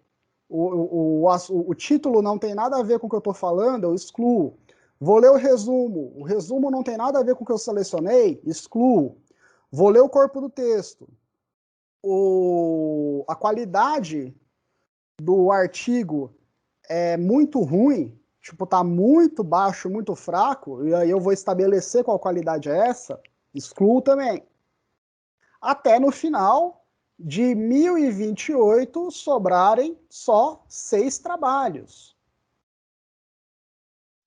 o título não tem nada a ver com o que eu estou falando, eu excluo. Vou ler o resumo não tem nada a ver com o que eu selecionei, excluo. Vou ler o corpo do texto. A qualidade do artigo é muito ruim, tipo, tá muito baixo, muito fraco, e aí eu vou estabelecer qual qualidade é essa, excluo também. Até no final de 1028 sobrarem só 6 trabalhos.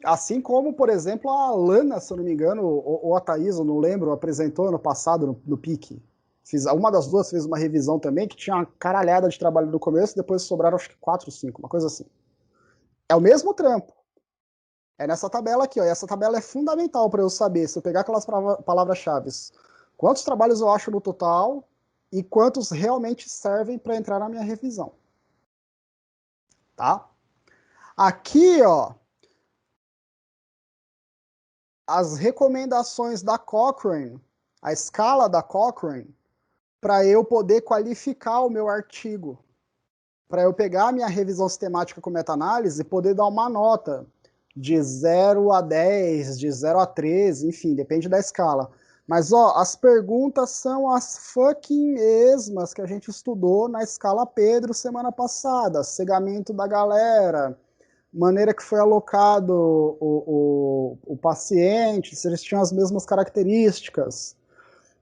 Assim como, por exemplo, a Lana, se eu não me engano, ou a Thaís, eu não lembro, apresentou ano passado no PIC. Uma das duas fez uma revisão também, que tinha uma caralhada de trabalho no começo, depois sobraram acho que 4 ou 5, uma coisa assim. É o mesmo trampo. É nessa tabela aqui, ó. E essa tabela é fundamental para eu saber, se eu pegar aquelas palavras-chave, quantos trabalhos eu acho no total e quantos realmente servem para entrar na minha revisão. Tá? Aqui, ó, as recomendações da Cochrane, a escala da Cochrane, para eu poder qualificar o meu artigo, para eu pegar a minha revisão sistemática com meta-análise e poder dar uma nota de 0 a 10, de 0 a 13, enfim, depende da escala. Mas, ó, as perguntas são as fucking mesmas que a gente estudou na escala Pedro semana passada. Cegamento da galera, maneira que foi alocado o paciente, se eles tinham as mesmas características.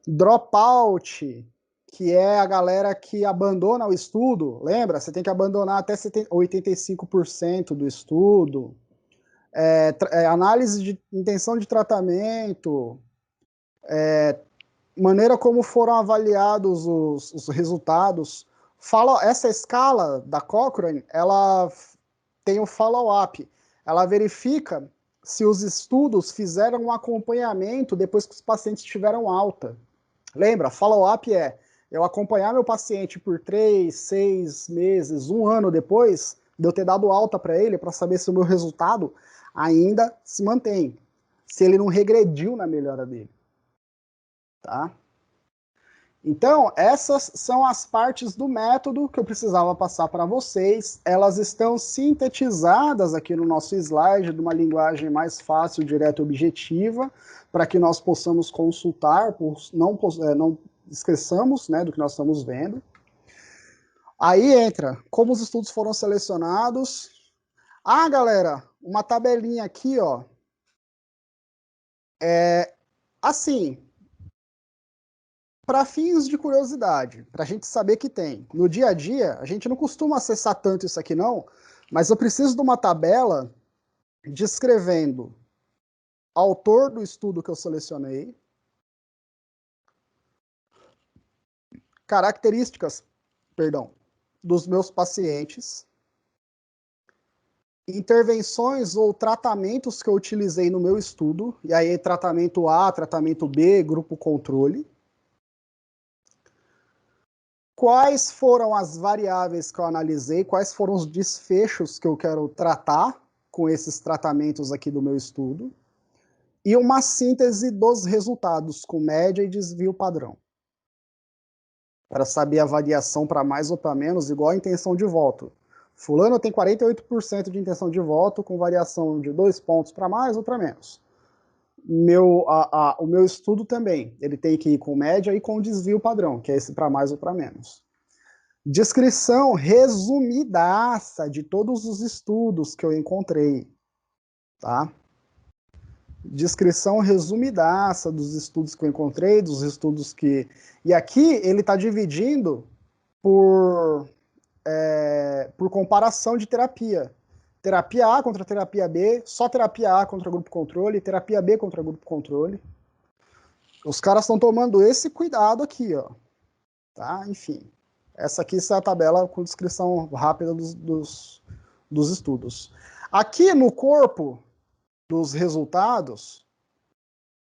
Dropout, que é a galera que abandona o estudo, lembra? Você tem que abandonar até 85% do estudo. Análise de intenção de tratamento, maneira como foram avaliados os resultados. Essa escala da Cochrane, ela tem o follow-up. Ela verifica se os estudos fizeram um acompanhamento depois que os pacientes tiveram alta. Lembra, follow-up é eu acompanhar meu paciente por 3, 6 meses, um ano depois de eu ter dado alta para ele, para saber se o meu resultado ainda se mantém, se ele não regrediu na melhora dele. Tá? Então, essas são as partes do método que eu precisava passar para vocês. Elas estão sintetizadas aqui no nosso slide, de uma linguagem mais fácil, direta e objetiva, para que nós possamos consultar, não esqueçamos, né, do que nós estamos vendo. Aí entra como os estudos foram selecionados. Ah, galera, uma tabelinha aqui, ó. Assim, para fins de curiosidade, para a gente saber que tem. No dia a dia, a gente não costuma acessar tanto isso aqui não, mas eu preciso de uma tabela descrevendo autor do estudo que eu selecionei, características, perdão, dos meus pacientes, intervenções ou tratamentos que eu utilizei no meu estudo, e aí tratamento A, tratamento B, grupo controle. Quais foram as variáveis que eu analisei, quais foram os desfechos que eu quero tratar com esses tratamentos aqui do meu estudo, e uma síntese dos resultados com média e desvio padrão. Para saber a variação para mais ou para menos, igual a intenção de voto. Fulano tem 48% de intenção de voto, com variação de 2 pontos para mais ou para menos. O meu estudo também, ele tem que ir com média e com desvio padrão, que é esse para mais ou para menos. Descrição resumidaça de todos os estudos que eu encontrei, tá? Descrição resumidaça dos estudos que eu encontrei, dos estudos que... E aqui ele está dividindo por comparação de terapia. Terapia A contra terapia B, só terapia A contra grupo controle, terapia B contra grupo controle. Os caras estão tomando esse cuidado aqui, ó. Tá? Enfim. Essa aqui é a tabela com descrição rápida dos estudos. Aqui no corpo dos resultados,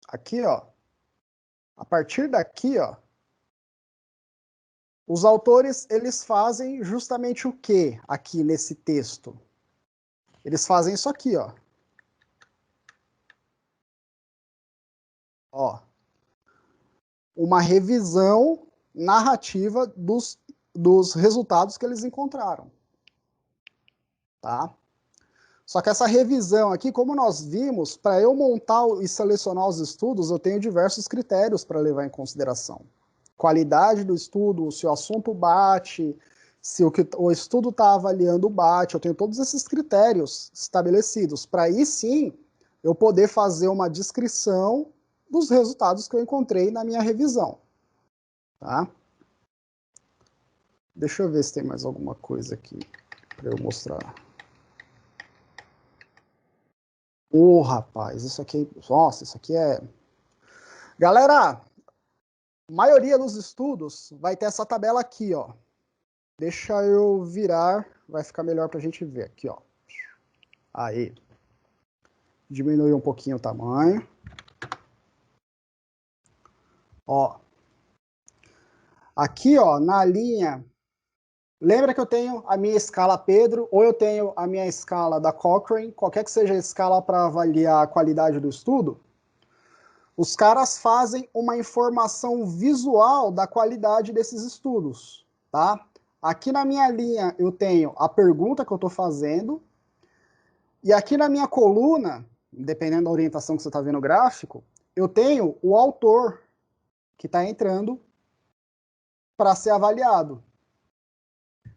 aqui, ó, a partir daqui, ó, os autores, eles fazem justamente o que aqui nesse texto? Eles fazem isso aqui, ó. Ó. Uma revisão narrativa dos resultados que eles encontraram. Tá? Só que essa revisão aqui, como nós vimos, para eu montar e selecionar os estudos, eu tenho diversos critérios para levar em consideração. Qualidade do estudo, se o assunto bate, se o que o estudo está avaliando bate, eu tenho todos esses critérios estabelecidos, para aí sim eu poder fazer uma descrição dos resultados que eu encontrei na minha revisão. Tá? Deixa eu ver se tem mais alguma coisa aqui para eu mostrar. Rapaz, isso aqui, nossa, isso aqui é... Galera, a maioria dos estudos vai ter essa tabela aqui, ó. Deixa eu virar, vai ficar melhor pra gente ver aqui, ó. Aí. Diminuir um pouquinho o tamanho. Ó. Aqui, ó, na linha, lembra que eu tenho a minha escala Pedro, ou eu tenho a minha escala da Cochrane, qualquer que seja a escala para avaliar a qualidade do estudo, os caras fazem uma informação visual da qualidade desses estudos, tá? Aqui na minha linha eu tenho a pergunta que eu estou fazendo, e aqui na minha coluna, dependendo da orientação que você está vendo no gráfico, eu tenho o autor que está entrando para ser avaliado.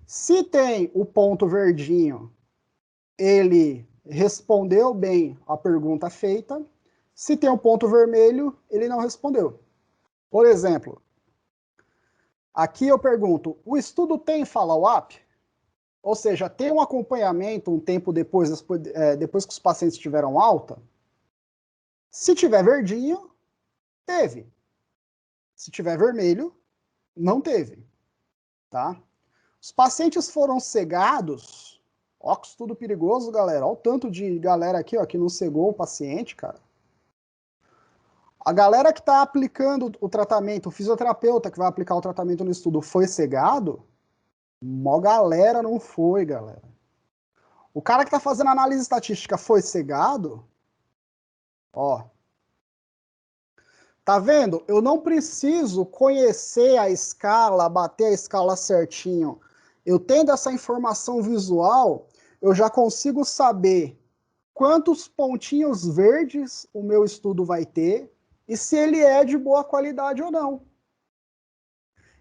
Se tem o ponto verdinho, ele respondeu bem a pergunta feita. Se tem o ponto vermelho, ele não respondeu. Por exemplo, aqui eu pergunto, o estudo tem follow-up? Ou seja, tem um acompanhamento um tempo depois que os pacientes tiveram alta? Se tiver verdinho, teve. Se tiver vermelho, não teve. Tá? Os pacientes foram cegados. Ó, que estudo perigoso, galera. Olha o tanto de galera aqui, ó, que não cegou o paciente, cara. A galera que está aplicando o tratamento, o fisioterapeuta que vai aplicar o tratamento no estudo, foi cegado? Mó galera não foi, galera. O cara que está fazendo análise estatística foi cegado? Ó. Tá vendo? Eu não preciso conhecer a escala, bater a escala certinho. Eu tendo essa informação visual, eu já consigo saber quantos pontinhos verdes o meu estudo vai ter e se ele é de boa qualidade ou não.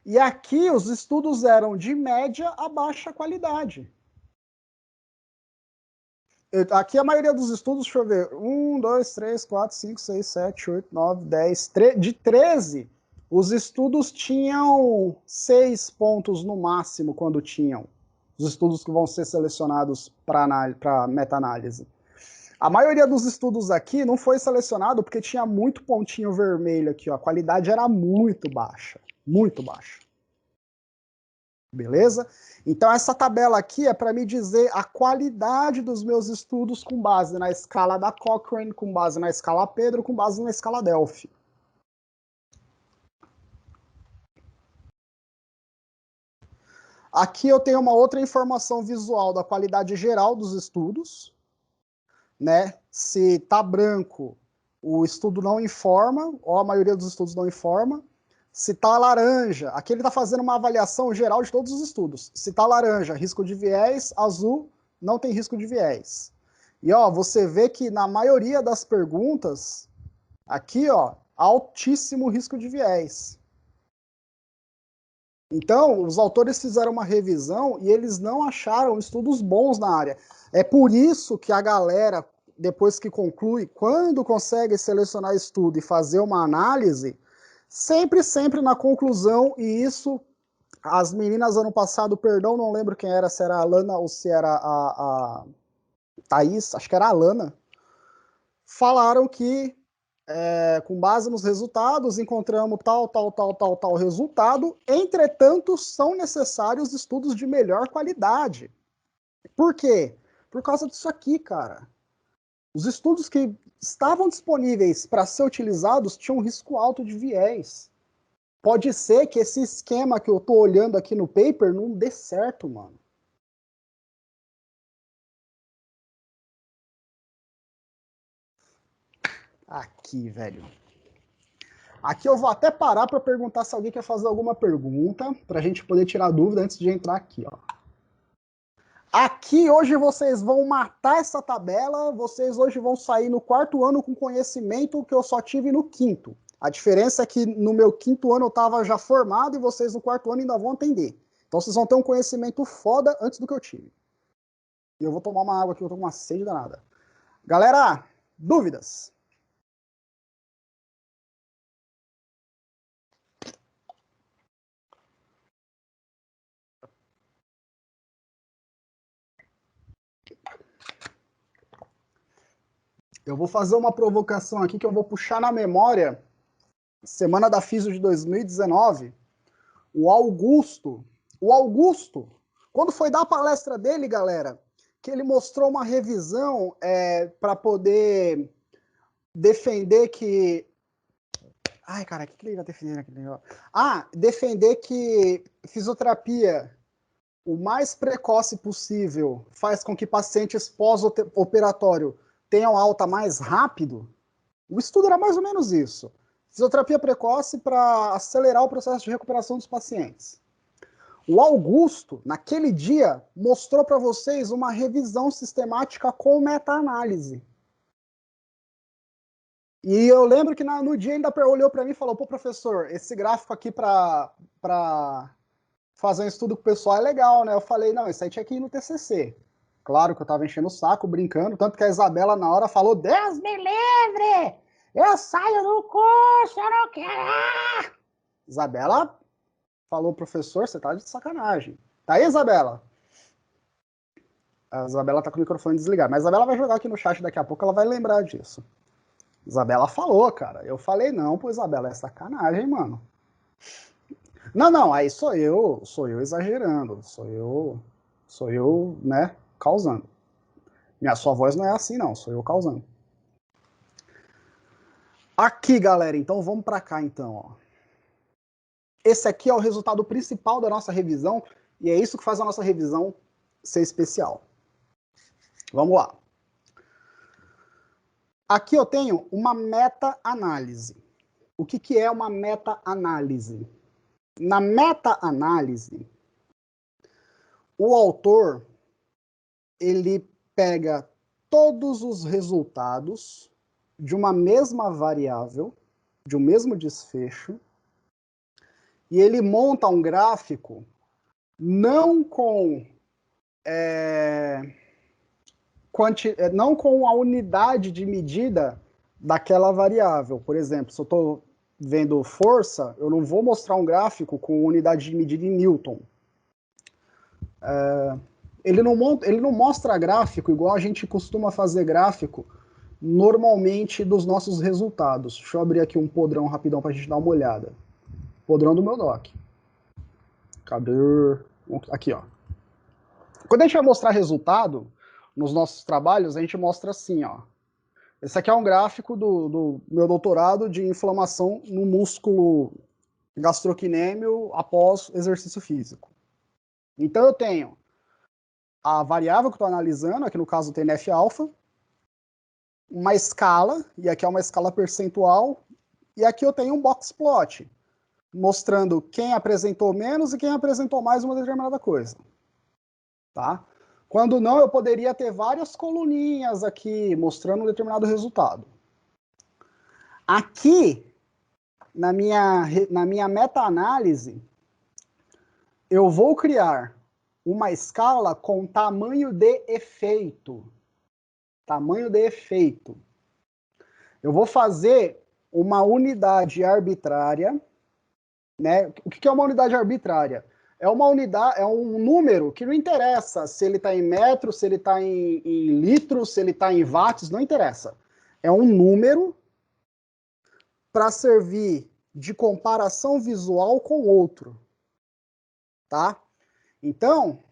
E aqui os estudos eram de média a baixa qualidade. Aqui a maioria dos estudos, deixa eu ver, 1, 2, 3, 4, 5, 6, 7, 8, 9, 10, de 13, os estudos tinham 6 pontos no máximo quando tinham. Os estudos que vão ser selecionados para meta-análise. A maioria dos estudos aqui não foi selecionado porque tinha muito pontinho vermelho aqui, ó. A qualidade era muito baixa, muito baixa. Beleza? Então essa tabela aqui é para me dizer a qualidade dos meus estudos com base na escala da Cochrane, com base na escala Pedro, com base na escala Delphi. Aqui eu tenho uma outra informação visual da qualidade geral dos estudos, né? Se tá branco, o estudo não informa, ou a maioria dos estudos não informa. Se tá laranja, aqui ele está fazendo uma avaliação geral de todos os estudos. Se tá laranja, risco de viés, azul, não tem risco de viés. E ó, você vê que na maioria das perguntas, aqui ó, altíssimo risco de viés. Então, os autores fizeram uma revisão e eles não acharam estudos bons na área. É por isso que a galera, depois que conclui, quando consegue selecionar estudo e fazer uma análise, sempre na conclusão, e isso, as meninas ano passado, perdão, não lembro quem era, se era a Alana ou se era a Thaís, acho que era a Alana, falaram que com base nos resultados, encontramos tal resultado, entretanto, são necessários estudos de melhor qualidade. Por quê? Por causa disso aqui, cara. Os estudos que estavam disponíveis para ser utilizados tinham um risco alto de viés. Pode ser que esse esquema que eu tô olhando aqui no paper não dê certo, mano. Aqui, velho. Aqui eu vou até parar para perguntar se alguém quer fazer alguma pergunta, para a gente poder tirar dúvida antes de entrar aqui, ó. Aqui hoje vocês vão matar essa tabela, vocês hoje vão sair no 4º ano com conhecimento que eu só tive no 5º. A diferença é que no meu 5º ano eu estava já formado e vocês no 4º ano ainda vão entender. Então vocês vão ter um conhecimento foda antes do que eu tive. E eu vou tomar uma água aqui, eu tô com uma sede danada. Galera, dúvidas? Eu vou fazer uma provocação aqui que eu vou puxar na memória. Semana da Físio de 2019, o Augusto, quando foi dar a palestra dele, galera, que ele mostrou uma revisão para poder defender que... Ai, cara, o que ele ia defender naquele negócio? Defender que fisioterapia o mais precoce possível faz com que pacientes pós-operatório tenham alta mais rápido. O estudo era mais ou menos isso. Fisioterapia precoce para acelerar o processo de recuperação dos pacientes. O Augusto, naquele dia, mostrou para vocês uma revisão sistemática com meta-análise. E eu lembro que no dia ainda olhou para mim e falou: pô, professor, esse gráfico aqui para fazer um estudo com o pessoal é legal, né? Eu falei: não, isso aí tinha que ir no TCC. Claro que eu estava enchendo o saco, brincando, tanto que a Isabela na hora falou: Deus me livre! Eu saio do curso, eu não quero! Isabela falou: professor, você tá de sacanagem. Tá aí, Isabela? A Isabela tá com o microfone desligado, mas a Isabela vai jogar aqui no chat daqui a pouco, ela vai lembrar disso. Isabela falou, cara. Eu falei: não, pô, Isabela, é sacanagem, mano. Não, aí sou eu exagerando, sou eu, né, causando. Sua voz não é assim, não, sou eu causando. Aqui, galera, então vamos para cá, então, ó. Esse aqui é o resultado principal da nossa revisão, e é isso que faz a nossa revisão ser especial. Vamos lá. Aqui eu tenho uma meta-análise. O que é uma meta-análise? Na meta-análise, o autor, ele pega todos os resultados de uma mesma variável, de um mesmo desfecho, e ele monta um gráfico não com não com a unidade de medida daquela variável. Por exemplo, se eu estou vendo força, eu não vou mostrar um gráfico com unidade de medida em Newton. Ele não mostra gráfico igual a gente costuma fazer gráfico normalmente dos nossos resultados. Deixa eu abrir aqui um podrão rapidão para a gente dar uma olhada. Podrão do meu doc. Cadê? Aqui, ó. Quando a gente vai mostrar resultado nos nossos trabalhos, a gente mostra assim, ó. Esse aqui é um gráfico do meu doutorado de inflamação no músculo gastrocnêmio após exercício físico. Então eu tenho a variável que eu estou analisando, aqui no caso o TNF-alfa, uma escala, e aqui é uma escala percentual, e aqui eu tenho um box plot, mostrando quem apresentou menos e quem apresentou mais uma determinada coisa. Tá? Quando não, eu poderia ter várias coluninhas aqui, mostrando um determinado resultado. Aqui, na minha meta-análise, eu vou criar uma escala com tamanho de efeito. Tamanho de efeito. Eu vou fazer uma unidade arbitrária, né? O que é uma unidade arbitrária? É uma unidade, é um número que não interessa se ele está em metros, se ele está em litros, se ele está em watts, não interessa. É um número para servir de comparação visual com outro, tá? Então,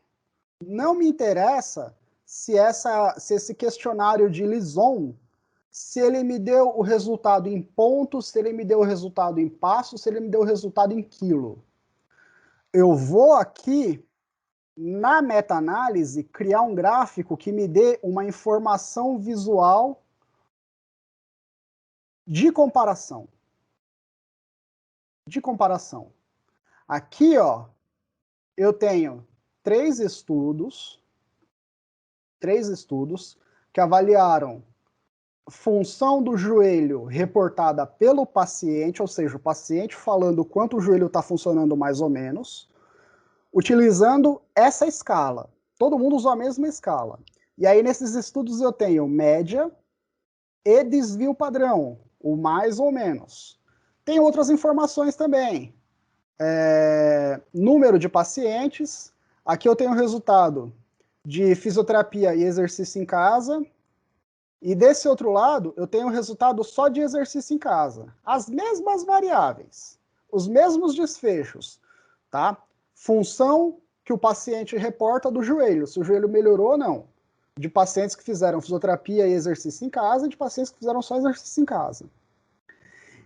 não me interessa se esse questionário de Lison, se ele me deu o resultado em pontos, se ele me deu o resultado em passos, se ele me deu o resultado em quilo. Eu vou aqui, na meta-análise, criar um gráfico que me dê uma informação visual de comparação. De comparação. Aqui, ó, eu tenho 3 estudos 3 estudos que avaliaram função do joelho reportada pelo paciente, ou seja, o paciente falando quanto o joelho está funcionando mais ou menos, utilizando essa escala. Todo mundo usou a mesma escala. E aí, nesses estudos, eu tenho média e desvio padrão, o mais ou menos. Tem outras informações também. Número de pacientes. Aqui eu tenho o resultado de fisioterapia e exercício em casa. E desse outro lado, eu tenho o resultado só de exercício em casa. As mesmas variáveis, os mesmos desfechos, tá? Função que o paciente reporta do joelho, se o joelho melhorou ou não. De pacientes que fizeram fisioterapia e exercício em casa e de pacientes que fizeram só exercício em casa.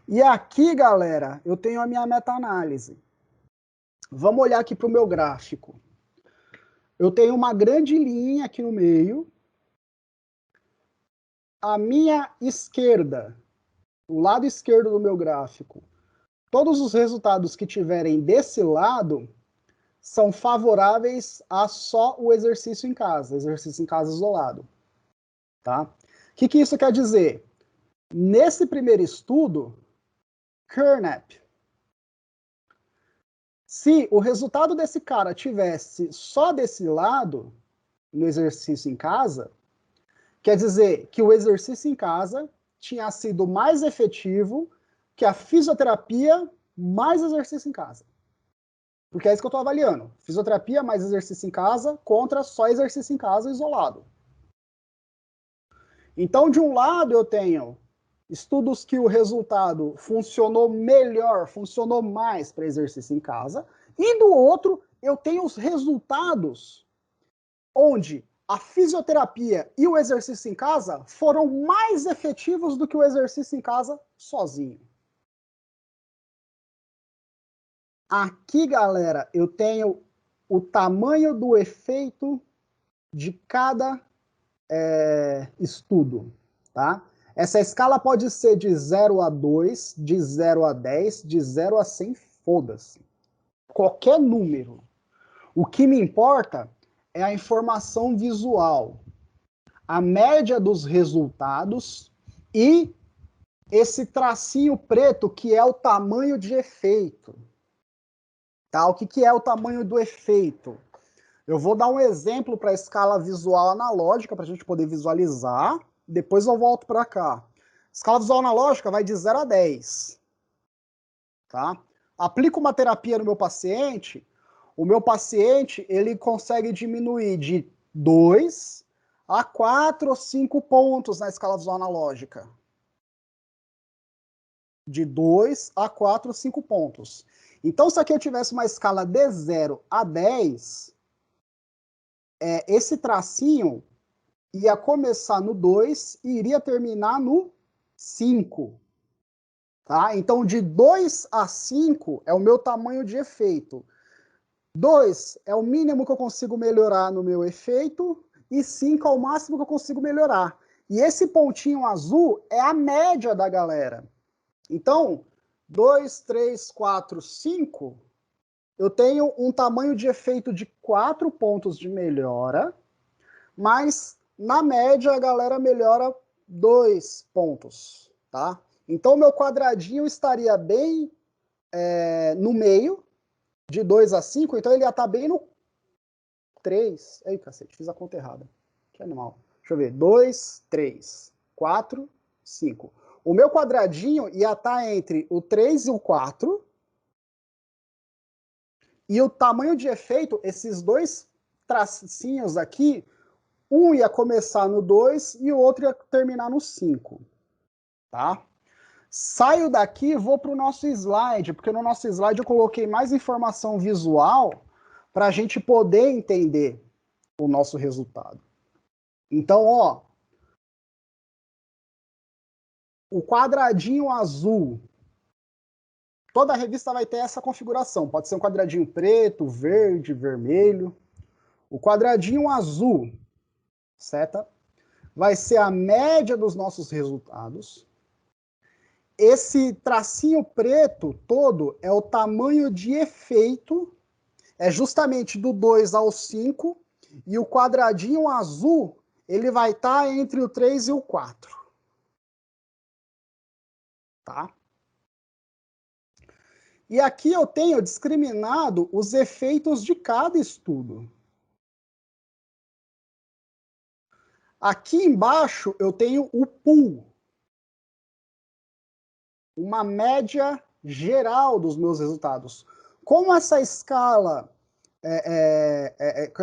E aqui, galera, eu tenho a minha meta-análise. Vamos olhar aqui para o meu gráfico. Eu tenho uma grande linha aqui no meio. A minha esquerda, o lado esquerdo do meu gráfico, todos os resultados que tiverem desse lado são favoráveis a só o exercício em casa isolado. Tá? O que isso quer dizer? Nesse primeiro estudo, Kernep, se o resultado desse cara tivesse só desse lado, no exercício em casa, quer dizer que o exercício em casa tinha sido mais efetivo que a fisioterapia mais exercício em casa. Porque é isso que eu estou avaliando. Fisioterapia mais exercício em casa contra só exercício em casa isolado. Então, de um lado, eu tenho estudos que o resultado funcionou melhor, funcionou mais para exercício em casa. E do outro, eu tenho os resultados onde a fisioterapia e o exercício em casa foram mais efetivos do que o exercício em casa sozinho. Aqui, galera, eu tenho o tamanho do efeito de cada estudo, tá? Essa escala pode ser de 0 a 2, de 0 a 10, de 0 a 100, foda-se. Qualquer número. O que me importa é a informação visual, a média dos resultados e esse tracinho preto que é o tamanho de efeito. Tá? O que é o tamanho do efeito? Eu vou dar um exemplo para a escala visual analógica, para a gente poder visualizar. Depois eu volto para cá. Escala visual analógica vai de 0 a 10. Tá? Aplico uma terapia no meu paciente, o meu paciente ele consegue diminuir de 2 a 4 ou 5 pontos na escala visual analógica. De 2 a 4 ou 5 pontos. Então, se aqui eu tivesse uma escala de 0 a 10, esse tracinho ia começar no 2 e iria terminar no 5. Tá? Então, de 2 a 5 é o meu tamanho de efeito. 2 é o mínimo que eu consigo melhorar no meu efeito e 5 é o máximo que eu consigo melhorar. E esse pontinho azul é a média da galera. Então, 2, 3, 4, 5, eu tenho um tamanho de efeito de 4 pontos de melhora, mas na média a galera melhora 2 pontos, tá? Então, meu quadradinho estaria bem no meio, de 2 a 5, então ele ia estar bem no 3. Ei, cacete, fiz a conta errada. Que animal. Deixa eu ver. 2, 3, 4, 5. O meu quadradinho ia estar entre o 3 e o 4. E o tamanho de efeito, esses dois tracinhos aqui, um ia começar no 2 e o outro ia terminar no 5. Tá? Saio daqui e vou para o nosso slide, porque no nosso slide eu coloquei mais informação visual para a gente poder entender o nosso resultado. Então, ó, o quadradinho azul, toda a revista vai ter essa configuração. Pode ser um quadradinho preto, verde, vermelho. O quadradinho azul, certo? Vai ser a média dos nossos resultados. Esse tracinho preto todo é o tamanho de efeito, é justamente do 2 ao 5, e o quadradinho azul ele vai estar entre o 3 e o 4. Tá? E aqui eu tenho discriminado os efeitos de cada estudo. Aqui embaixo eu tenho o pool, uma média geral dos meus resultados. Como essa escala,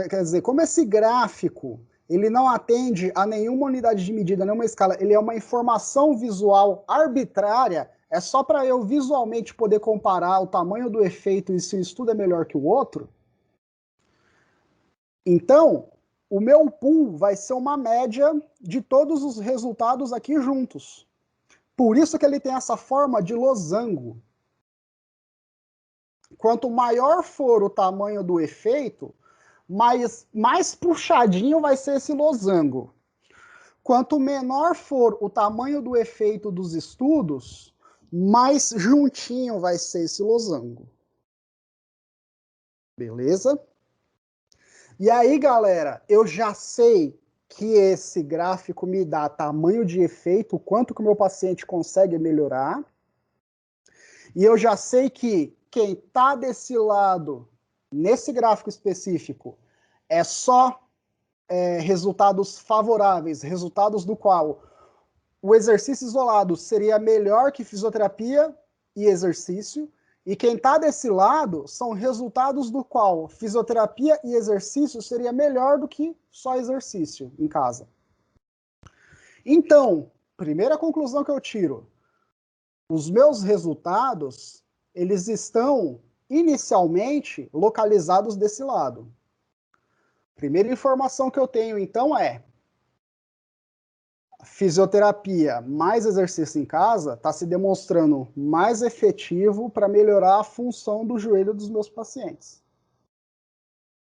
quer dizer, como esse gráfico, ele não atende a nenhuma unidade de medida, nenhuma escala, ele é uma informação visual arbitrária, é só para eu visualmente poder comparar o tamanho do efeito e se o estudo é melhor que o outro. Então, o meu pool vai ser uma média de todos os resultados aqui juntos. Por isso que ele tem essa forma de losango. Quanto maior for o tamanho do efeito, mais puxadinho vai ser esse losango. Quanto menor for o tamanho do efeito dos estudos, mais juntinho vai ser esse losango. Beleza? E aí, galera, eu já sei que esse gráfico me dá tamanho de efeito, quanto que o meu paciente consegue melhorar. E eu já sei que quem está desse lado, nesse gráfico específico, é só resultados favoráveis, resultados do qual o exercício isolado seria melhor que fisioterapia e exercício, e quem está desse lado são resultados do qual fisioterapia e exercício seria melhor do que só exercício em casa. Então, primeira conclusão que eu tiro, os meus resultados, eles estão inicialmente localizados desse lado. Primeira informação que eu tenho, então, é fisioterapia mais exercício em casa está se demonstrando mais efetivo para melhorar a função do joelho dos meus pacientes.